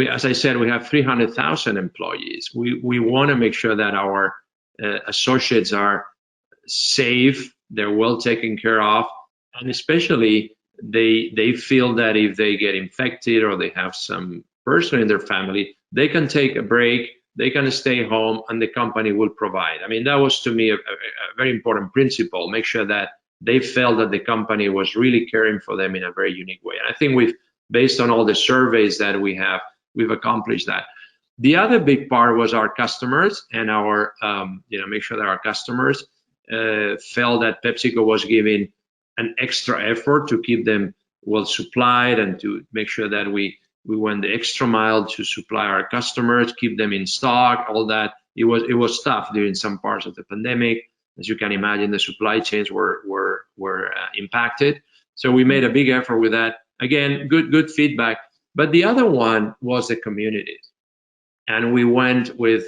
As I said, we have 300,000 employees. We want to make sure that our associates are safe, they're well taken care of, and especially they feel that if they get infected or they have some person in their family, they can take a break, they can stay home, and the company will provide. I mean, that was to me a very important principle. Make sure that they felt that the company was really caring for them in a very unique way. And I think based on all the surveys that we've accomplished that. The other big part was our customers and our, make sure that our customers felt that PepsiCo was giving an extra effort to keep them well supplied and to make sure that we went the extra mile to supply our customers, keep them in stock, all that. It was tough during some parts of the pandemic. As you can imagine, the supply chains were impacted. So we made a big effort with that. Again, good feedback. But the other one was the communities. And we went with,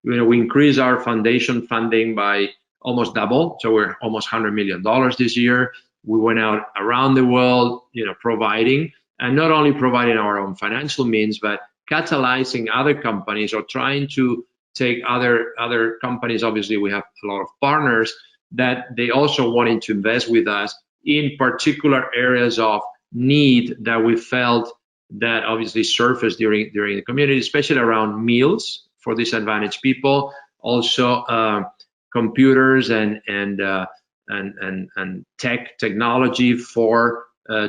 we increased our foundation funding by almost double. So we're almost $100 million this year. We went out around the world, providing, and not only providing our own financial means, but catalyzing other companies or trying to take other companies. Obviously, we have a lot of partners that they also wanted to invest with us in particular areas of need that we felt that obviously surfaced during the community, especially around meals for disadvantaged people, also computers and technology for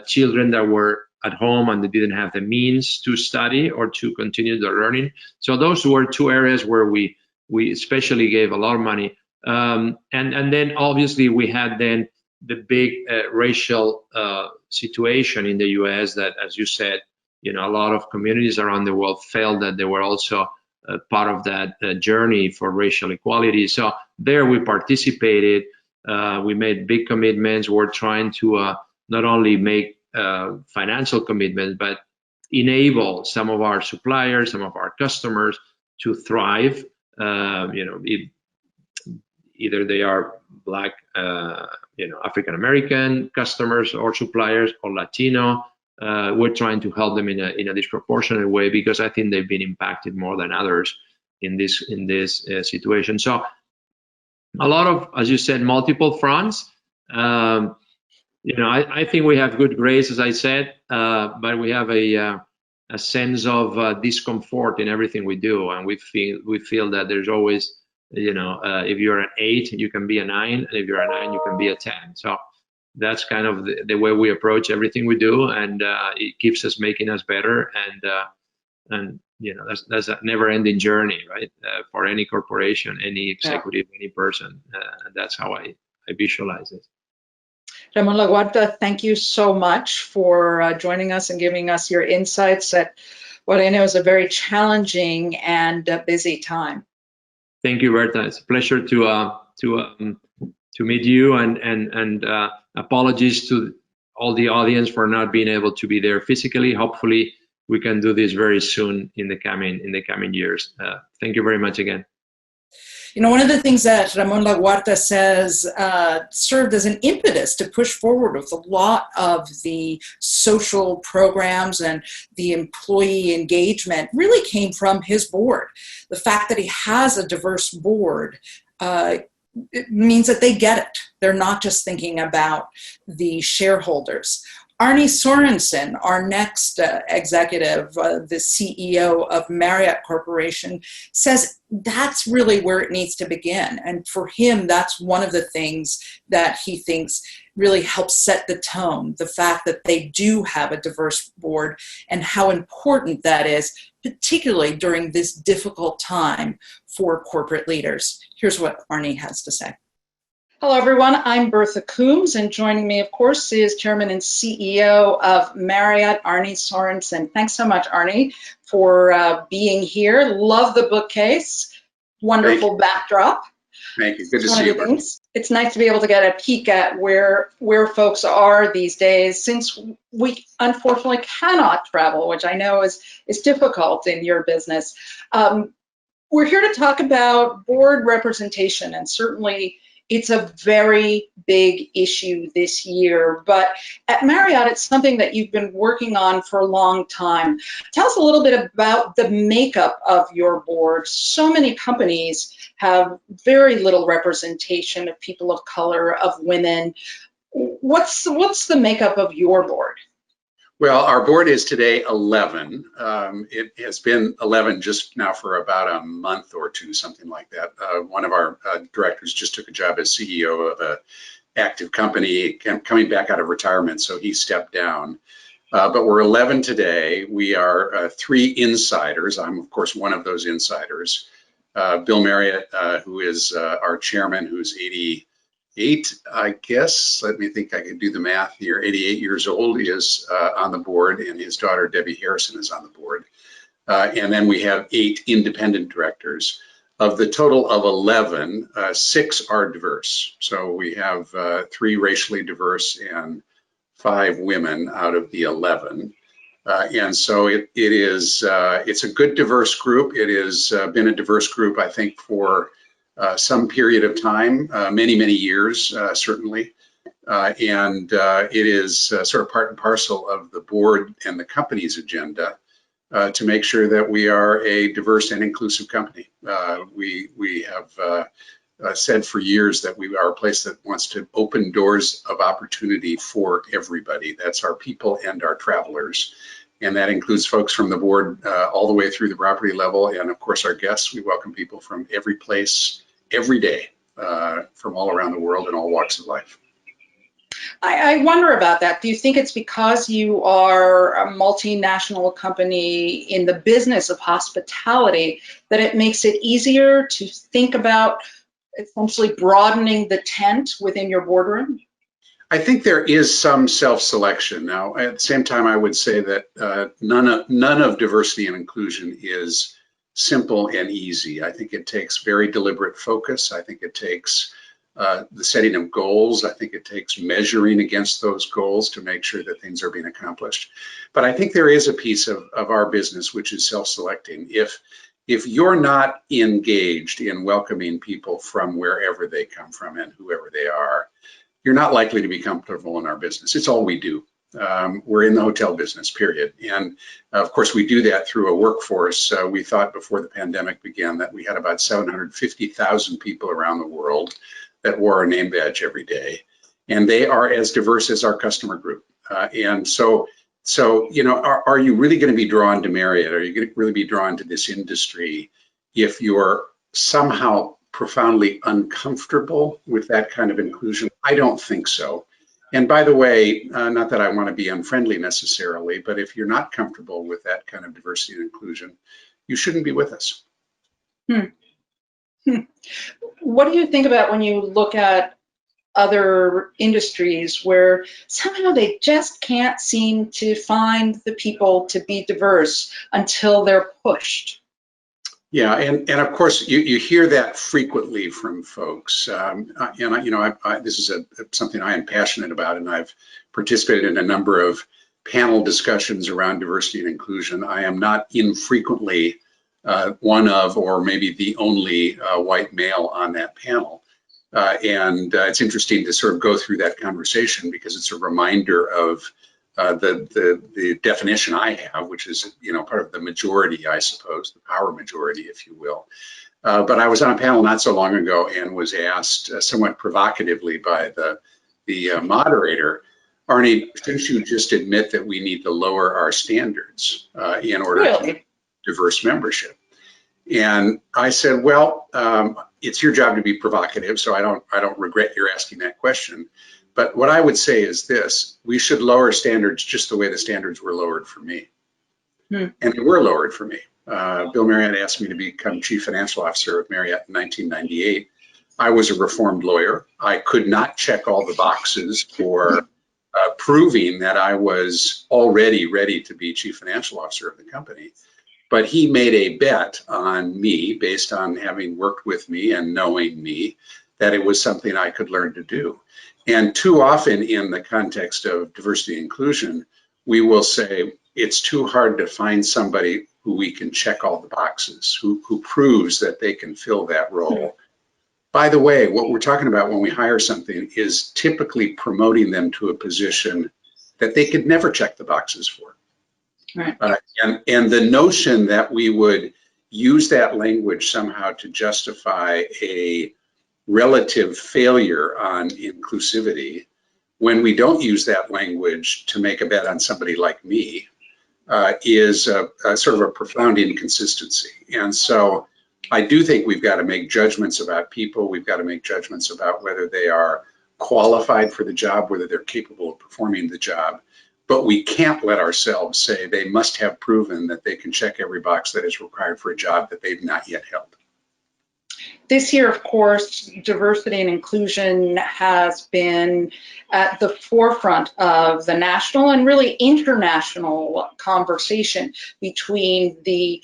children that were at home and they didn't have the means to study or to continue their learning. So those were two areas where we especially gave a lot of money. And then obviously we had then the big racial situation in the U.S. that, as you said, a lot of communities around the world felt that they were also part of that journey for racial equality. So there we participated. We made big commitments. We're trying to not only make financial commitments, but enable some of our suppliers, some of our customers to thrive. Either they are Black, African American customers or suppliers, or Latino. We're trying to help them in a disproportionate way, because I think they've been impacted more than others in this situation. So a lot of, as you said, multiple fronts. I think we have good grades, as I said, but we have a sense of discomfort in everything we do, and we feel that there's always, if you're an 8, you can be a 9, and if you're a 9, you can be a 10. So that's kind of the way we approach everything we do, and it keeps us making us better. And that's a never-ending journey, right? For any corporation, any executive, any person. And that's how I visualize it. Ramon Laguarta, thank you so much for joining us and giving us your insights at what I know is a very challenging and busy time. Thank you, Bertha. It's a pleasure to meet you, and apologies to all the audience for not being able to be there physically. Hopefully, we can do this very soon in the coming years. Thank you very much again. One of the things that Ramon Laguarta says served as an impetus to push forward with a lot of the social programs and the employee engagement really came from his board. The fact that he has a diverse board it means that they get it. They're not just thinking about the shareholders. Arne Sorenson, our next executive, the CEO of Marriott Corporation, says that's really where it needs to begin. And for him, that's one of the things that he thinks really helps set the tone, the fact that they do have a diverse board and how important that is, particularly during this difficult time for corporate leaders. Here's what Arne has to say. Hello, everyone. I'm Bertha Coombs, and joining me, of course, is Chairman and CEO of Marriott, Arne Sorenson. Thanks so much, Arne, for being here. Love the bookcase. Wonderful backdrop. Thank you. Good to see you. It's nice to be able to get a peek at where folks are these days, since we unfortunately cannot travel, which I know is difficult in your business. We're here to talk about board representation, and certainly it's a very big issue this year, but at Marriott, it's something that you've been working on for a long time. Tell us a little bit about the makeup of your board. So many companies have very little representation of people of color, of women. What's the makeup of your board? Well, our board is today 11. It has been 11 just now for about a month or two, something like that. One of our directors just took a job as CEO of an active company, coming back out of retirement, so he stepped down. But we're 11 today. We are 3 insiders. I'm, of course, one of those insiders. Bill Marriot, who is our chairman, who's 88, I guess. Let me think, I can do the math here. 88 years old. He is on the board, and his daughter, Debbie Harrison, is on the board. And then we have 8 independent directors. Of the total of 11, 6 are diverse. So we have 3 racially diverse and 5 women out of the 11. And so it's a good diverse group. It has been a diverse group, I think, for some period of time, many years, certainly. And it is sort of part and parcel of the board and the company's agenda to make sure that we are a diverse and inclusive company. We have said for years that we are a place that wants to open doors of opportunity for everybody. That's our people and our travelers. And that includes folks from the board all the way through the property level. And of course, our guests, we welcome people from every place, every day, from all around the world and all walks of life. I wonder about that. Do you think it's because you are a multinational company in the business of hospitality that it makes it easier to think about essentially broadening the tent within your boardroom? I think there is some self-selection. Now, at the same time, I would say that none of diversity and inclusion is simple and easy. I think it takes very deliberate focus. I think it takes the setting of goals. I think it takes measuring against those goals to make sure that things are being accomplished. But I think there is a piece of our business which is self-selecting. If you're not engaged in welcoming people from wherever they come from and whoever they are, you're not likely to be comfortable in our business. It's all we do. We're in the hotel business, period. And of course, we do that through a workforce. We thought before the pandemic began that we had about 750,000 people around the world that wore our name badge every day. And they are as diverse as our customer group. And so you know, are you really going to be drawn to Marriott? Are you going to really be drawn to this industry if you're somehow profoundly uncomfortable with that kind of inclusion? I don't think so. And by the way, not that I want to be unfriendly necessarily, but if you're not comfortable with that kind of diversity and inclusion, you shouldn't be with us. What do you think about when you look at other industries where somehow they just can't seem to find the people to be diverse until they're pushed? Yeah, and of course you hear that frequently from folks, and you know, this is something I am passionate about, and I've participated in a number of panel discussions around diversity and inclusion. I am not infrequently one of, or maybe the only white male on that panel, and it's interesting to sort of go through that conversation because it's a reminder of the definition I have, which is, you know, part of the majority, I suppose, the power majority, if you will. But I was on a panel not so long ago and was asked somewhat provocatively by the moderator, Arne, shouldn't you just admit that we need to lower our standards in order to diverse membership? And I said, well, it's your job to be provocative, so I don't regret your asking that question. But what I would say is this: we should lower standards just the way the standards were lowered for me. And they were lowered for me. Bill Marriott asked me to become Chief Financial Officer of Marriott in 1998. I was a reformed lawyer. I could not check all the boxes for proving that I was already ready to be Chief Financial Officer of the company. But he made a bet on me based on having worked with me and knowing me that it was something I could learn to do. And too often in the context of diversity and inclusion, we will say it's too hard to find somebody who we can check all the boxes, who proves that they can fill that role. By the way, what we're talking about when we hire something is typically promoting them to a position that they could never check the boxes for. Right. And the notion that we would use that language somehow to justify a relative failure on inclusivity when we don't use that language to make a bet on somebody like me is a sort of a profound inconsistency. And so I do think we've got to make judgments about people. We've got to make judgments about whether they are qualified for the job, whether they're capable of performing the job. But we can't let ourselves say they must have proven that they can check every box that is required for a job that they've not yet held. This year, of course, diversity and inclusion has been at the forefront of the national and really international conversation between the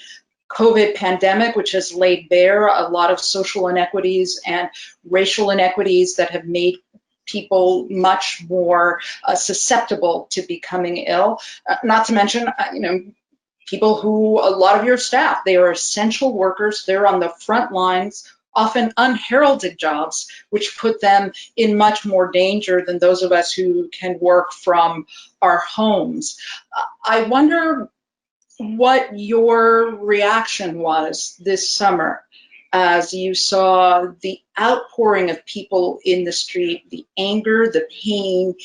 COVID pandemic, which has laid bare a lot of social inequities and racial inequities that have made people much more susceptible to becoming ill. Not to mention, you know, people who, a lot of your staff, they are essential workers. They're on the front lines, often unheralded jobs, which put them in much more danger than those of us who can work from our homes. I wonder what your reaction was this summer as you saw the outpouring of people in the street, the anger, the pain,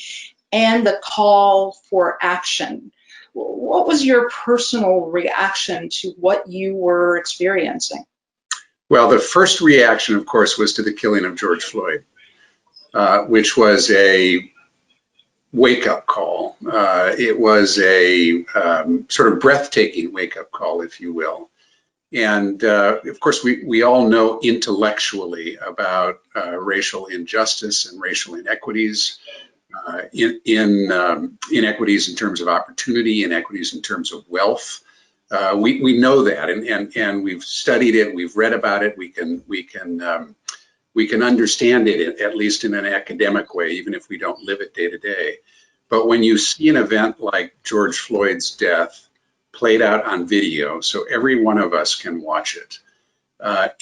and the call for action. What was your personal reaction to what you were experiencing? Well, the first reaction, of course, was to the killing of George Floyd, which was a wake-up call. It was a sort of breathtaking wake-up call, if you will. And of course, we all know intellectually about racial injustice and racial inequities. inequities in terms of opportunity, inequities in terms of wealth. We know that, and we've studied it, we've read about it, we can understand it, at least in an academic way, even if we don't live it day to day. But when you see an event like George Floyd's death played out on video, so every one of us can watch it,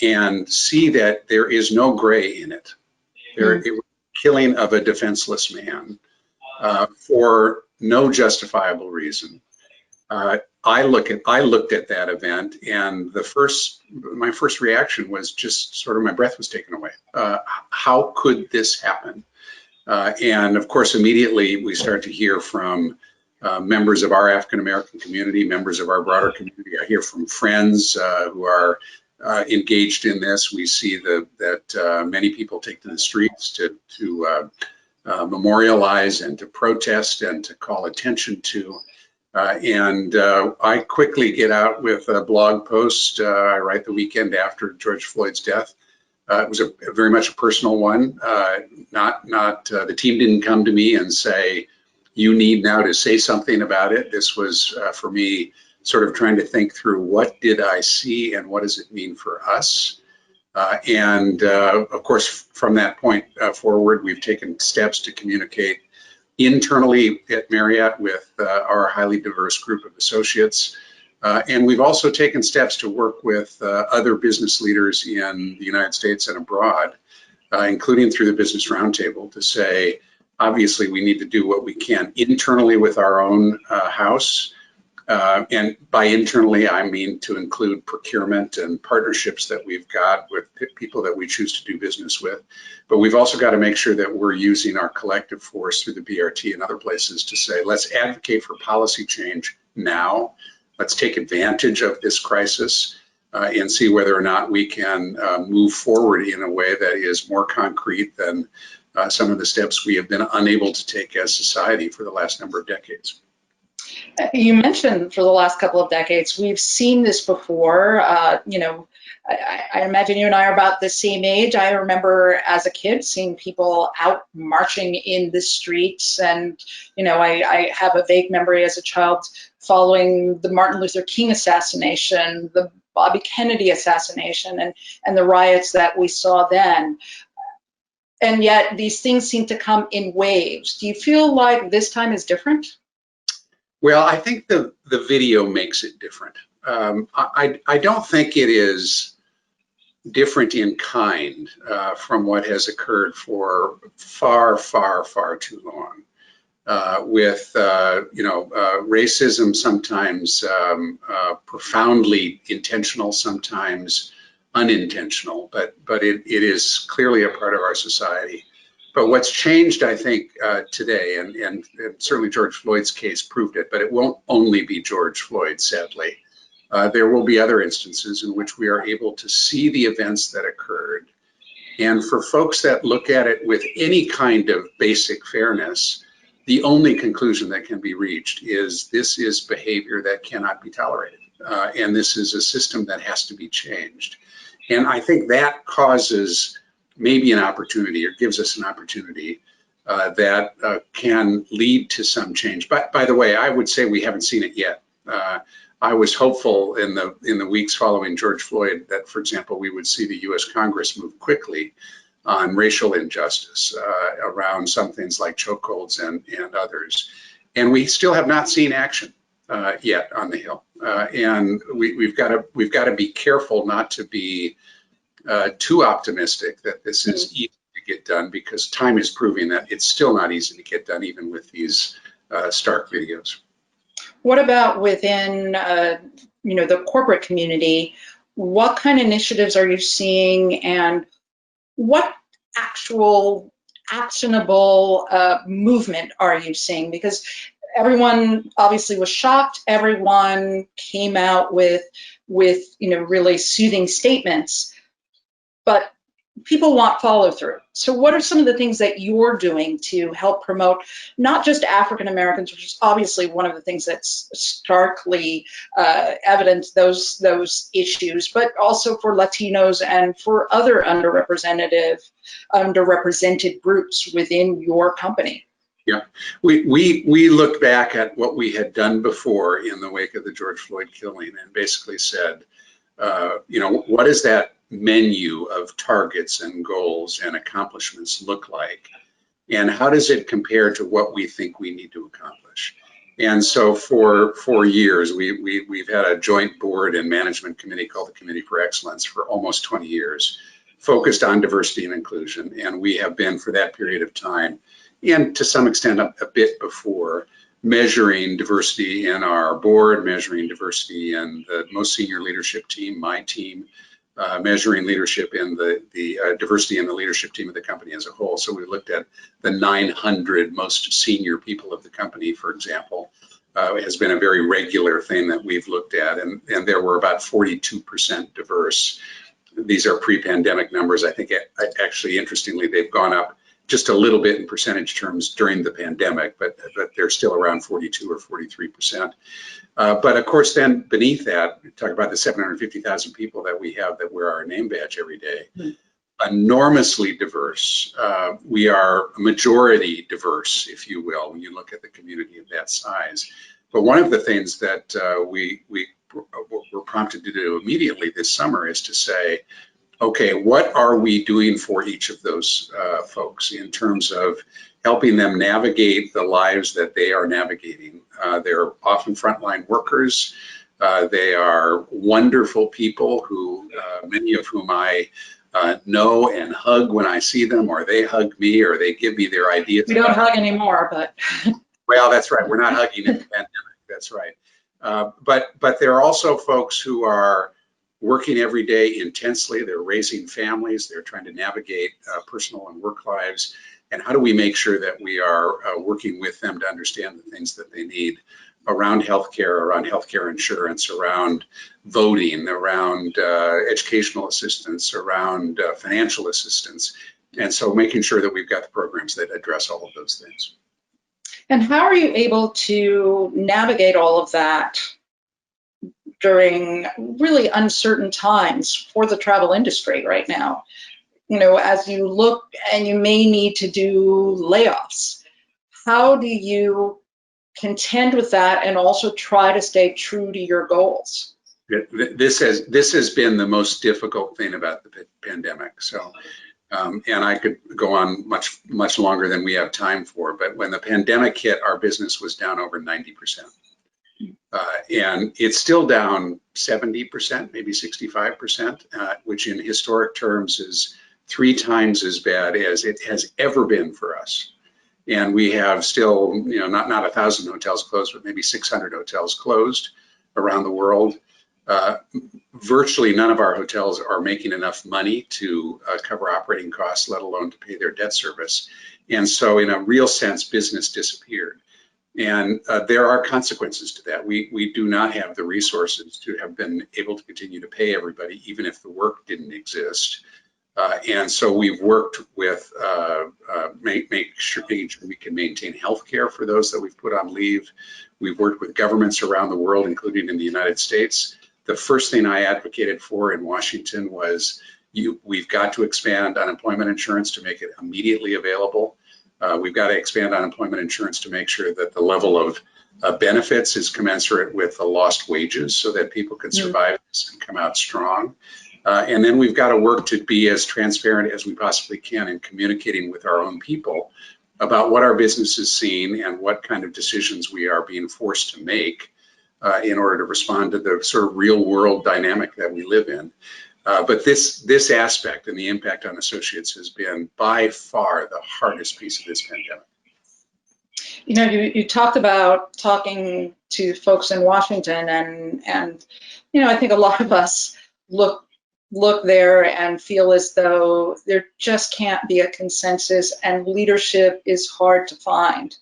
and see that there is no gray in it. It was killing of a defenseless man for no justifiable reason. I looked at that event, and my first reaction was just sort of my breath was taken away. How could this happen? And of course, immediately we start to hear from members of our African American community, members of our broader community. I hear from friends who are engaged in this. We see that many people take to the streets to memorialize and to protest and to call attention to. I quickly get out with a blog post. I write the weekend after George Floyd's death. It was very much a personal one. The team didn't come to me and say, you need now to say something about it. This was for me sort of trying to think through, what did I see and what does it mean for us? Of course, from that point forward, we've taken steps to communicate internally at Marriott with our highly diverse group of associates. And we've also taken steps to work with other business leaders in the United States and abroad, including through the Business Roundtable, to say, obviously, we need to do what we can internally with our own house. And by internally, I mean to include procurement and partnerships that we've got with people that we choose to do business with. But we've also got to make sure that we're using our collective force through the BRT and other places to say, let's advocate for policy change now. Let's take advantage of this crisis and see whether or not we can move forward in a way that is more concrete than some of the steps we have been unable to take as society for the last number of decades. You mentioned for the last couple of decades, we've seen this before. I imagine you and I are about the same age. I remember as a kid seeing people out marching in the streets, and I have a vague memory as a child following the Martin Luther King assassination, the Bobby Kennedy assassination, and the riots that we saw then. And yet these things seem to come in waves. Do you feel like this time is different? Well, I think the video makes it different. I don't think it is different in kind from what has occurred for far, far, far too long. With racism sometimes profoundly intentional, sometimes unintentional, but it is clearly a part of our society. But what's changed, I think, today, and certainly George Floyd's case proved it, but it won't only be George Floyd, sadly. There will be other instances in which we are able to see the events that occurred. And for folks that look at it with any kind of basic fairness, the only conclusion that can be reached is this is behavior that cannot be tolerated. And this is a system that has to be changed. And I think that causes maybe an opportunity, or gives us an opportunity that can lead to some change. But by the way, I would say we haven't seen it yet. I was hopeful in the weeks following George Floyd that, for example, we would see the U.S. Congress move quickly on racial injustice around some things like chokeholds and others. And we still have not seen action yet on the Hill. And we've got to be careful not to be too optimistic that this is easy to get done, because time is proving that it's still not easy to get done, even with these stark videos. What about within the corporate community? What kind of initiatives are you seeing, and what actual actionable movement are you seeing? Because everyone obviously was shocked. Everyone came out with really soothing statements, but people want follow through. So what are some of the things that you're doing to help promote not just African Americans, which is obviously one of the things that's starkly evident, those issues, but also for Latinos and for other underrepresented groups within your company? Yeah, we looked back at what we had done before in the wake of the George Floyd killing and basically said, you know, what does that menu of targets and goals and accomplishments look like? And how does it compare to what we think we need to accomplish? And so for years, we've had a joint board and management committee called the Committee for Excellence for almost 20 years, focused on diversity and inclusion. And we have been, for that period of time, and to some extent a bit before, measuring diversity in our board, measuring diversity in the most senior leadership team, my team, measuring leadership in the diversity in the leadership team of the company as a whole. So we looked at the 900 most senior people of the company, for example. It has been a very regular thing that we've looked at, and there were about 42% diverse. These are pre-pandemic numbers. I think actually, interestingly, they've gone up just a little bit in percentage terms during the pandemic, but they're still around 42 or 43%. But of course, then beneath that, we talk about the 750,000 people that we have that wear our name badge every day. Enormously diverse. We are majority diverse, if you will, when you look at the community of that size. But one of the things that we were prompted to do immediately this summer is to say, okay, what are we doing for each of those folks in terms of helping them navigate the lives that they are navigating? They're often frontline workers. They are wonderful people who, many of whom I know and hug when I see them, or they hug me, or they give me their ideas. We don't hug anymore, but. Well, that's right. We're not hugging in the pandemic. That's right. But there are also folks who are working every day intensely. They're raising families. They're trying to navigate personal and work lives. And how do we make sure that we are working with them to understand the things that they need around healthcare insurance, around voting, around educational assistance, around financial assistance. And so making sure that we've got the programs that address all of those things. And how are you able to navigate all of that during really uncertain times for the travel industry right now? You know, as you look and you may need to do layoffs, how do you contend with that and also try to stay true to your goals? This has been the most difficult thing about the pandemic. So, and I could go on much longer than we have time for, but when the pandemic hit, our business was down over 90%. And it's still down 70%, maybe 65%, which in historic terms is 3 times as bad as it has ever been for us. And we have still, you know, not 1,000 hotels closed, but maybe 600 hotels closed around the world. Virtually none of our hotels are making enough money to cover operating costs, let alone to pay their debt service. And so in a real sense, business disappeared. And there are consequences to that. We do not have the resources to have been able to continue to pay everybody, even if the work didn't exist. And so we've worked with making sure we can maintain health care for those that we've put on leave. We've worked with governments around the world, including in the United States. The first thing I advocated for in Washington was we've got to expand unemployment insurance to make it immediately available. We've got to expand unemployment insurance to make sure that the level of benefits is commensurate with the lost wages so that people can survive this and come out strong. And then we've got to work to be as transparent as we possibly can in communicating with our own people about what our business is seeing and what kind of decisions we are being forced to make in order to respond to the sort of real world dynamic that we live in. But this aspect and the impact on associates has been by far the hardest piece of this pandemic. You know, you talked about talking to folks in Washington, and you know, I think a lot of us look there and feel as though there just can't be a consensus, and leadership is hard to find.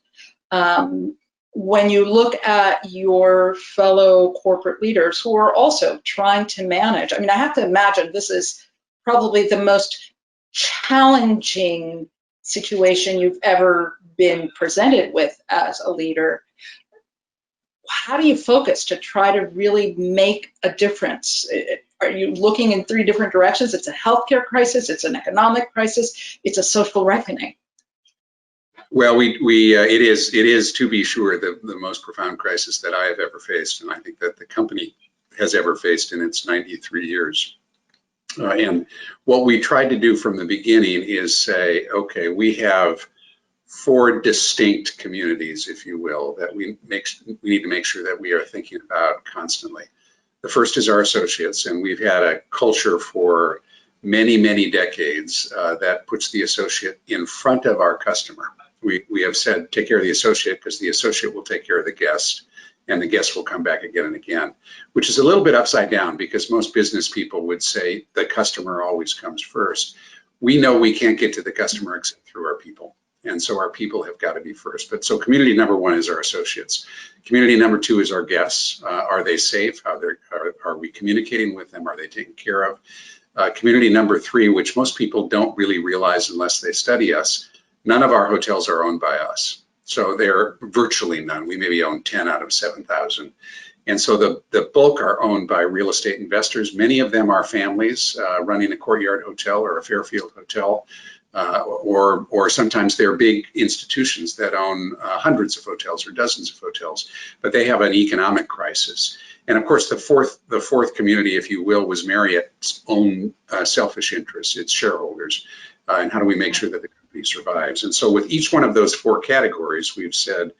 When you look at your fellow corporate leaders who are also trying to manage, I mean, I have to imagine this is probably the most challenging situation you've ever been presented with as a leader. How do you focus to try to really make a difference? Are you looking in 3 different directions? It's a healthcare crisis, it's an economic crisis, it's a social reckoning. Well, it is to be sure the most profound crisis that I have ever faced, and I think that the company has ever faced in its 93 years. And what we tried to do from the beginning is say, okay, we have 4 distinct communities, if you will, that we need to make sure that we are thinking about constantly. The first is our associates, and we've had a culture for many, many decades that puts the associate in front of our customer. We have said, take care of the associate because the associate will take care of the guest, and the guest will come back again and again, which is a little bit upside down because most business people would say the customer always comes first. We know we can't get to the customer except through our people. And so our people have got to be first. But so community number 1 is our associates. Community number 2 is our guests. Are they safe? Are we communicating with them? Are they taken care of? Community number 3, which most people don't really realize unless they study us, none of our hotels are owned by us. So they're virtually none. We maybe own 10 out of 7,000. And so the bulk are owned by real estate investors. Many of them are families running a Courtyard hotel or a Fairfield hotel, or sometimes they're big institutions that own hundreds of hotels or dozens of hotels, but they have an economic crisis. And of course, the fourth community, if you will, was Marriot's own selfish interests, its shareholders. And how do we make sure that the company survives? And so with each one of those 4 categories, we've said,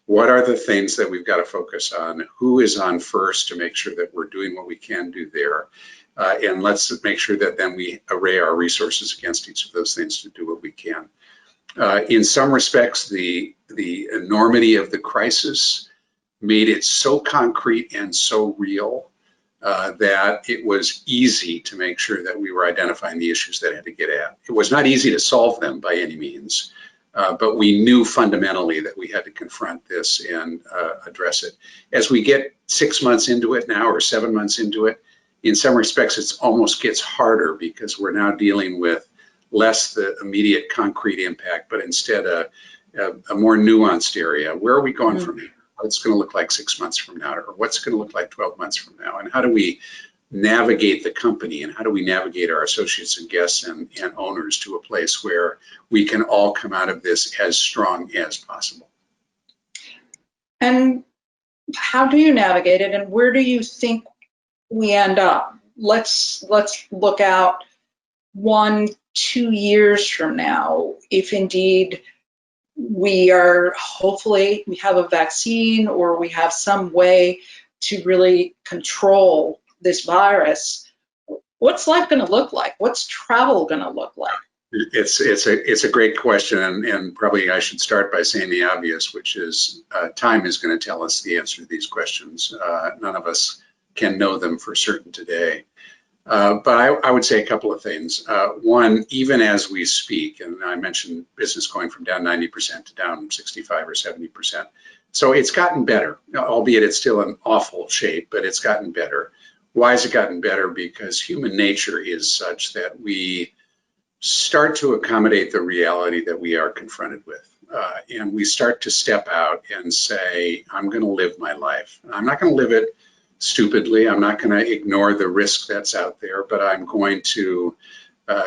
what are the things that we've got to focus on? Who is on first to make sure that we're doing what we can do there? And let's make sure that then we array our resources against each of those things to do what we can. In some respects, the enormity of the crisis made it so concrete and so real that it was easy to make sure that we were identifying the issues that had to get at. It was not easy to solve them by any means, but we knew fundamentally that we had to confront this and address it. As we get 6 months into it now or 7 months into it, in some respects it almost gets harder because we're now dealing with less the immediate concrete impact, but instead a more nuanced area. Where are we going from here? What's going to look like 6 months from now, or what's going to look like 12 months from now? And how do we navigate the company, and how do we navigate our associates and guests and owners to a place where we can all come out of this as strong as possible? And how do you navigate it, and where do you think we end up? Let's look out 1-2 years from now, if indeed we hopefully we have a vaccine or we have some way to really control this virus. What's life going to look like? What's travel going to look like? It's a great question, and probably I should start by saying the obvious, which is time is going to tell us the answer to these questions. None of us can know them for certain today. But I would say a couple of things. One, even as we speak, and I mentioned business going from down 90% to down 65 or 70%. So it's gotten better, albeit it's still in awful shape, but it's gotten better. Why has it gotten better? Because human nature is such that we start to accommodate the reality that we are confronted with. And we start to step out and say, I'm going to live my life. I'm not going to live it stupidly. I'm not going to ignore the risk that's out there, but I'm going to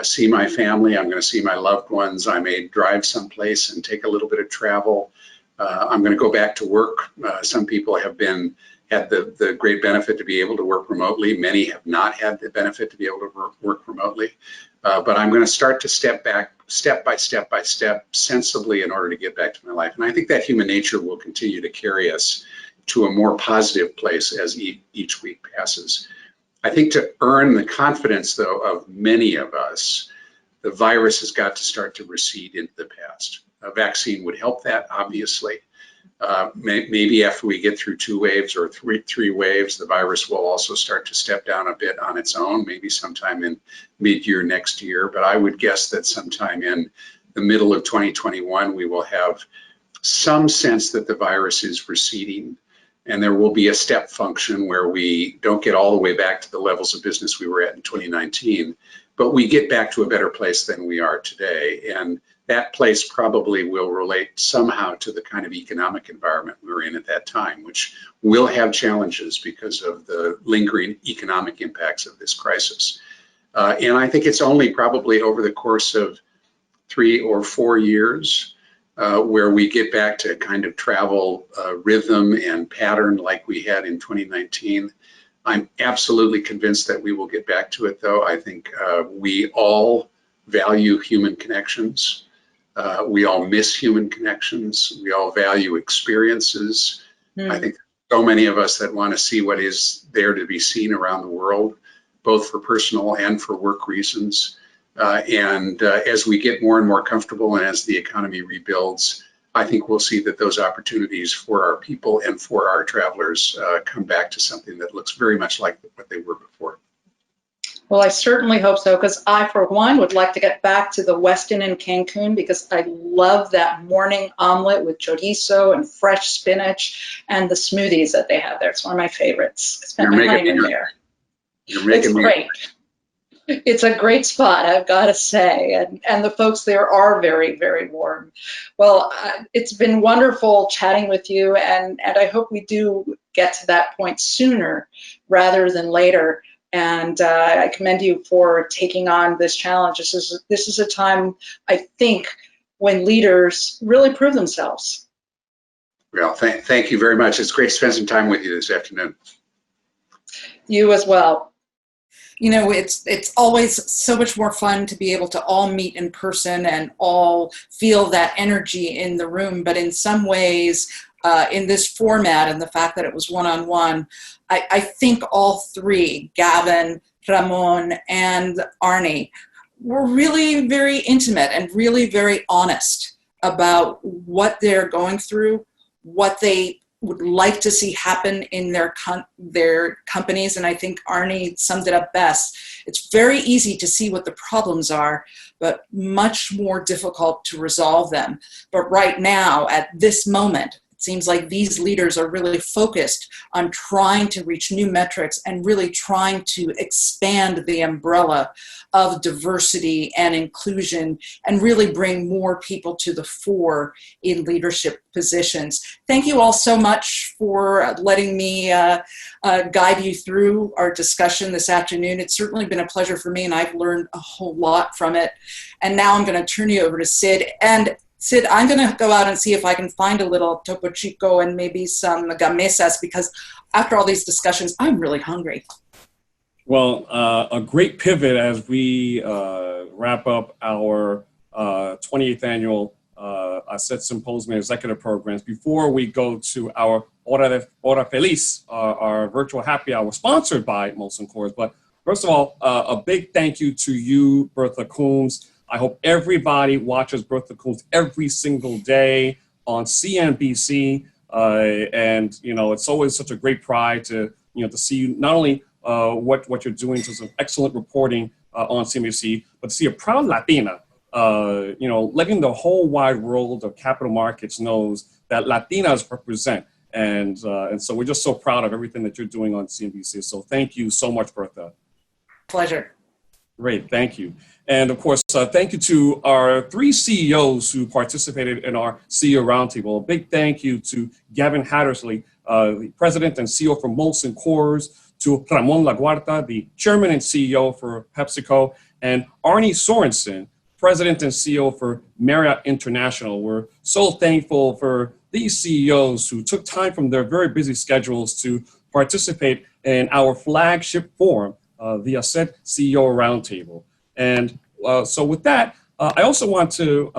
see my family. I'm going to see my loved ones. I may drive someplace and take a little bit of travel. I'm going to go back to work. Some people have had the great benefit to be able to work remotely. Many have not had the benefit to be able to work remotely. But I'm going to start to step back step by step sensibly in order to get back to my life. And I think that human nature will continue to carry us to a more positive place as each week passes. I think to earn the confidence, though, of many of us, the virus has got to start to recede into the past. A vaccine would help that, obviously. Maybe after we get through 2 waves or three waves, the virus will also start to step down a bit on its own, maybe sometime in mid-year next year. But I would guess that sometime in the middle of 2021, we will have some sense that the virus is receding. And there will be a step function where we don't get all the way back to the levels of business we were at in 2019, but we get back to a better place than we are today. And that place probably will relate somehow to the kind of economic environment we were in at that time, which will have challenges because of the lingering economic impacts of this crisis. And I think it's only probably over the course of 3 or 4 years where we get back to kind of travel rhythm and pattern like we had in 2019. I'm absolutely convinced that we will get back to it, though. I think we all value human connections. We all miss human connections. We all value experiences. I think so many of us that want to see what is there to be seen around the world, both for personal and for work reasons. As we get more and more comfortable and as the economy rebuilds, I think we'll see that those opportunities for our people and for our travelers come back to something that looks very much like what they were before. Well, I certainly hope so, because I, for one, would like to get back to the Westin in Cancun, because I love that morning omelet with chorizo and fresh spinach and the smoothies that they have there. It's one of my favorites. I spent my honeymoon there. It's great. It's a great spot, I've got to say, and the folks there are very, very warm. Well, it's been wonderful chatting with you, and I hope we do get to that point sooner rather than later. And I commend you for taking on this challenge. This is a time, I think, when leaders really prove themselves. Well, thank you very much. It's great to spend some time with you this afternoon. You as well. You know, it's always so much more fun to be able to all meet in person and all feel that energy in the room. But in some ways, in this format and the fact that it was one-on-one, I think all three, Gavin, Ramon, and Arne, were really very intimate and really very honest about what they're going through, what they would like to see happen in their companies. And I think Arne summed it up best. It's very easy to see what the problems are, but much more difficult to resolve them. But right now, at this moment, it seems like these leaders are really focused on trying to reach new metrics and really trying to expand the umbrella of diversity and inclusion and really bring more people to the fore in leadership positions. Thank you all so much for letting me guide you through our discussion this afternoon. It's certainly been a pleasure for me, and I've learned a whole lot from it. And now I'm going to turn you over to Sid. And Sid, I'm going to go out and see if I can find a little Topo Chico and maybe some gamesas, because after all these discussions, I'm really hungry. Well, a great pivot as we wrap up our 28th annual HACR Symposium Executive Programs. Before we go to our Hora Feliz, our virtual happy hour sponsored by Molson Coors. But first of all, a big thank you to you, Bertha Coombs. I hope everybody watches Bertha Coombs every single day on CNBC. And, you know, it's always such a great pride to, you know, to see you not only what you're doing to some excellent reporting on CNBC, but to see a proud Latina, you know, letting the whole wide world of capital markets knows that Latinas represent. And so we're just so proud of everything that you're doing on CNBC. So thank you so much, Bertha. Pleasure. Great, thank you. And of course, thank you to our three CEOs who participated in our CEO Roundtable. A big thank you to Gavin Hattersley, the President and CEO for Molson Coors, to Ramon Laguarta, the Chairman and CEO for PepsiCo, and Arne Sorenson, President and CEO for Marriott International. We're so thankful for these CEOs who took time from their very busy schedules to participate in our flagship forum, the HACR CEO Roundtable. And so with that, I also want to,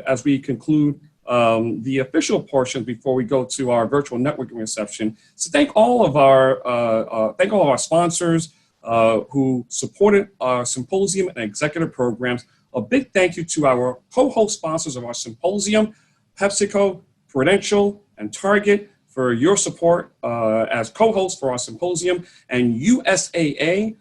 as we conclude the official portion before we go to our virtual networking reception, so thank all of our sponsors who supported our symposium and executive programs. A big thank you to our co-host sponsors of our symposium, PepsiCo, Prudential, and Target, for your support as co-hosts for our symposium, and USAA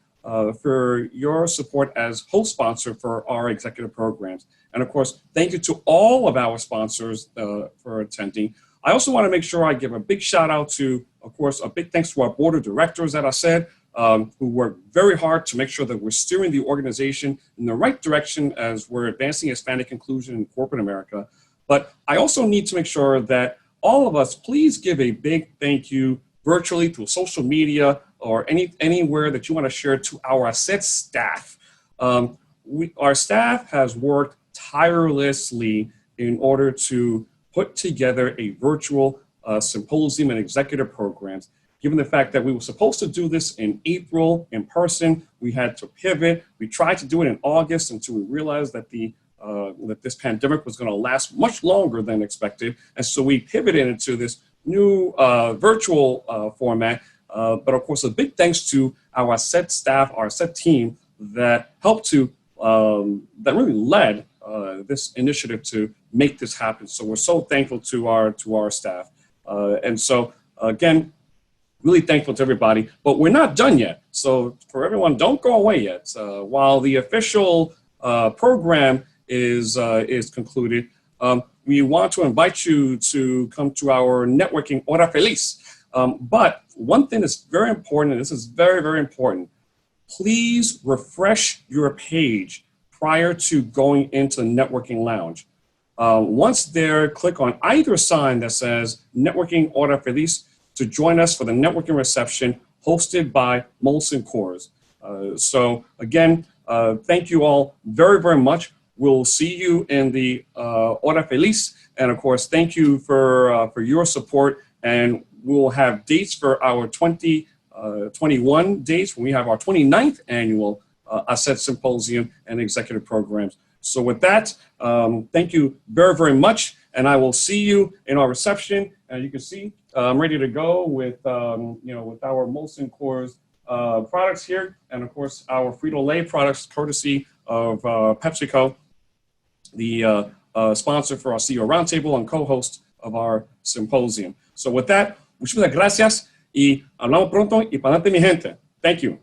for your support as host sponsor for our executive programs. And of course, thank you to all of our sponsors for attending. I also want to make sure I give a big shout out to, of course, a big thanks to our board of directors that I said, who worked very hard to make sure that we're steering the organization in the right direction as we're advancing Hispanic inclusion in corporate America. But I also need to make sure that all of us, please give a big thank you virtually through social media or anywhere that you want to share to our HACR staff. Our staff has worked tirelessly in order to put together a virtual symposium and executive programs. Given the fact that we were supposed to do this in April in person, we had to pivot. We tried to do it in August until we realized that that this pandemic was going to last much longer than expected. And so we pivoted into this new virtual format. But of course, a big thanks to our SET staff, our SET team that helped to, that really led this initiative to make this happen. So we're so thankful to our staff. And so again, really thankful to everybody, but we're not done yet. So for everyone, don't go away yet. While the official program is concluded, we want to invite you to come to our networking Hora Feliz. But one thing that's very important, and this is very, very important, please refresh your page prior to going into the networking lounge. Once there, click on either sign that says Networking Hora Feliz to join us for the networking reception hosted by Molson Coors. So again, thank you all very, very much. We'll see you in the Hora Feliz. And of course, thank you for your support. And we'll have dates for our 2021 dates when we have our 29th annual Asset Symposium and Executive Programs. So with that, thank you very, very much. And I will see you in our reception. And you can see I'm ready to go with, with our Molson Coors products here. And of course, our Frito-Lay products, courtesy of PepsiCo, the sponsor for our CEO Roundtable and co-host of our symposium. So with that, muchas gracias y hablamos pronto y para adelante mi gente. Thank you.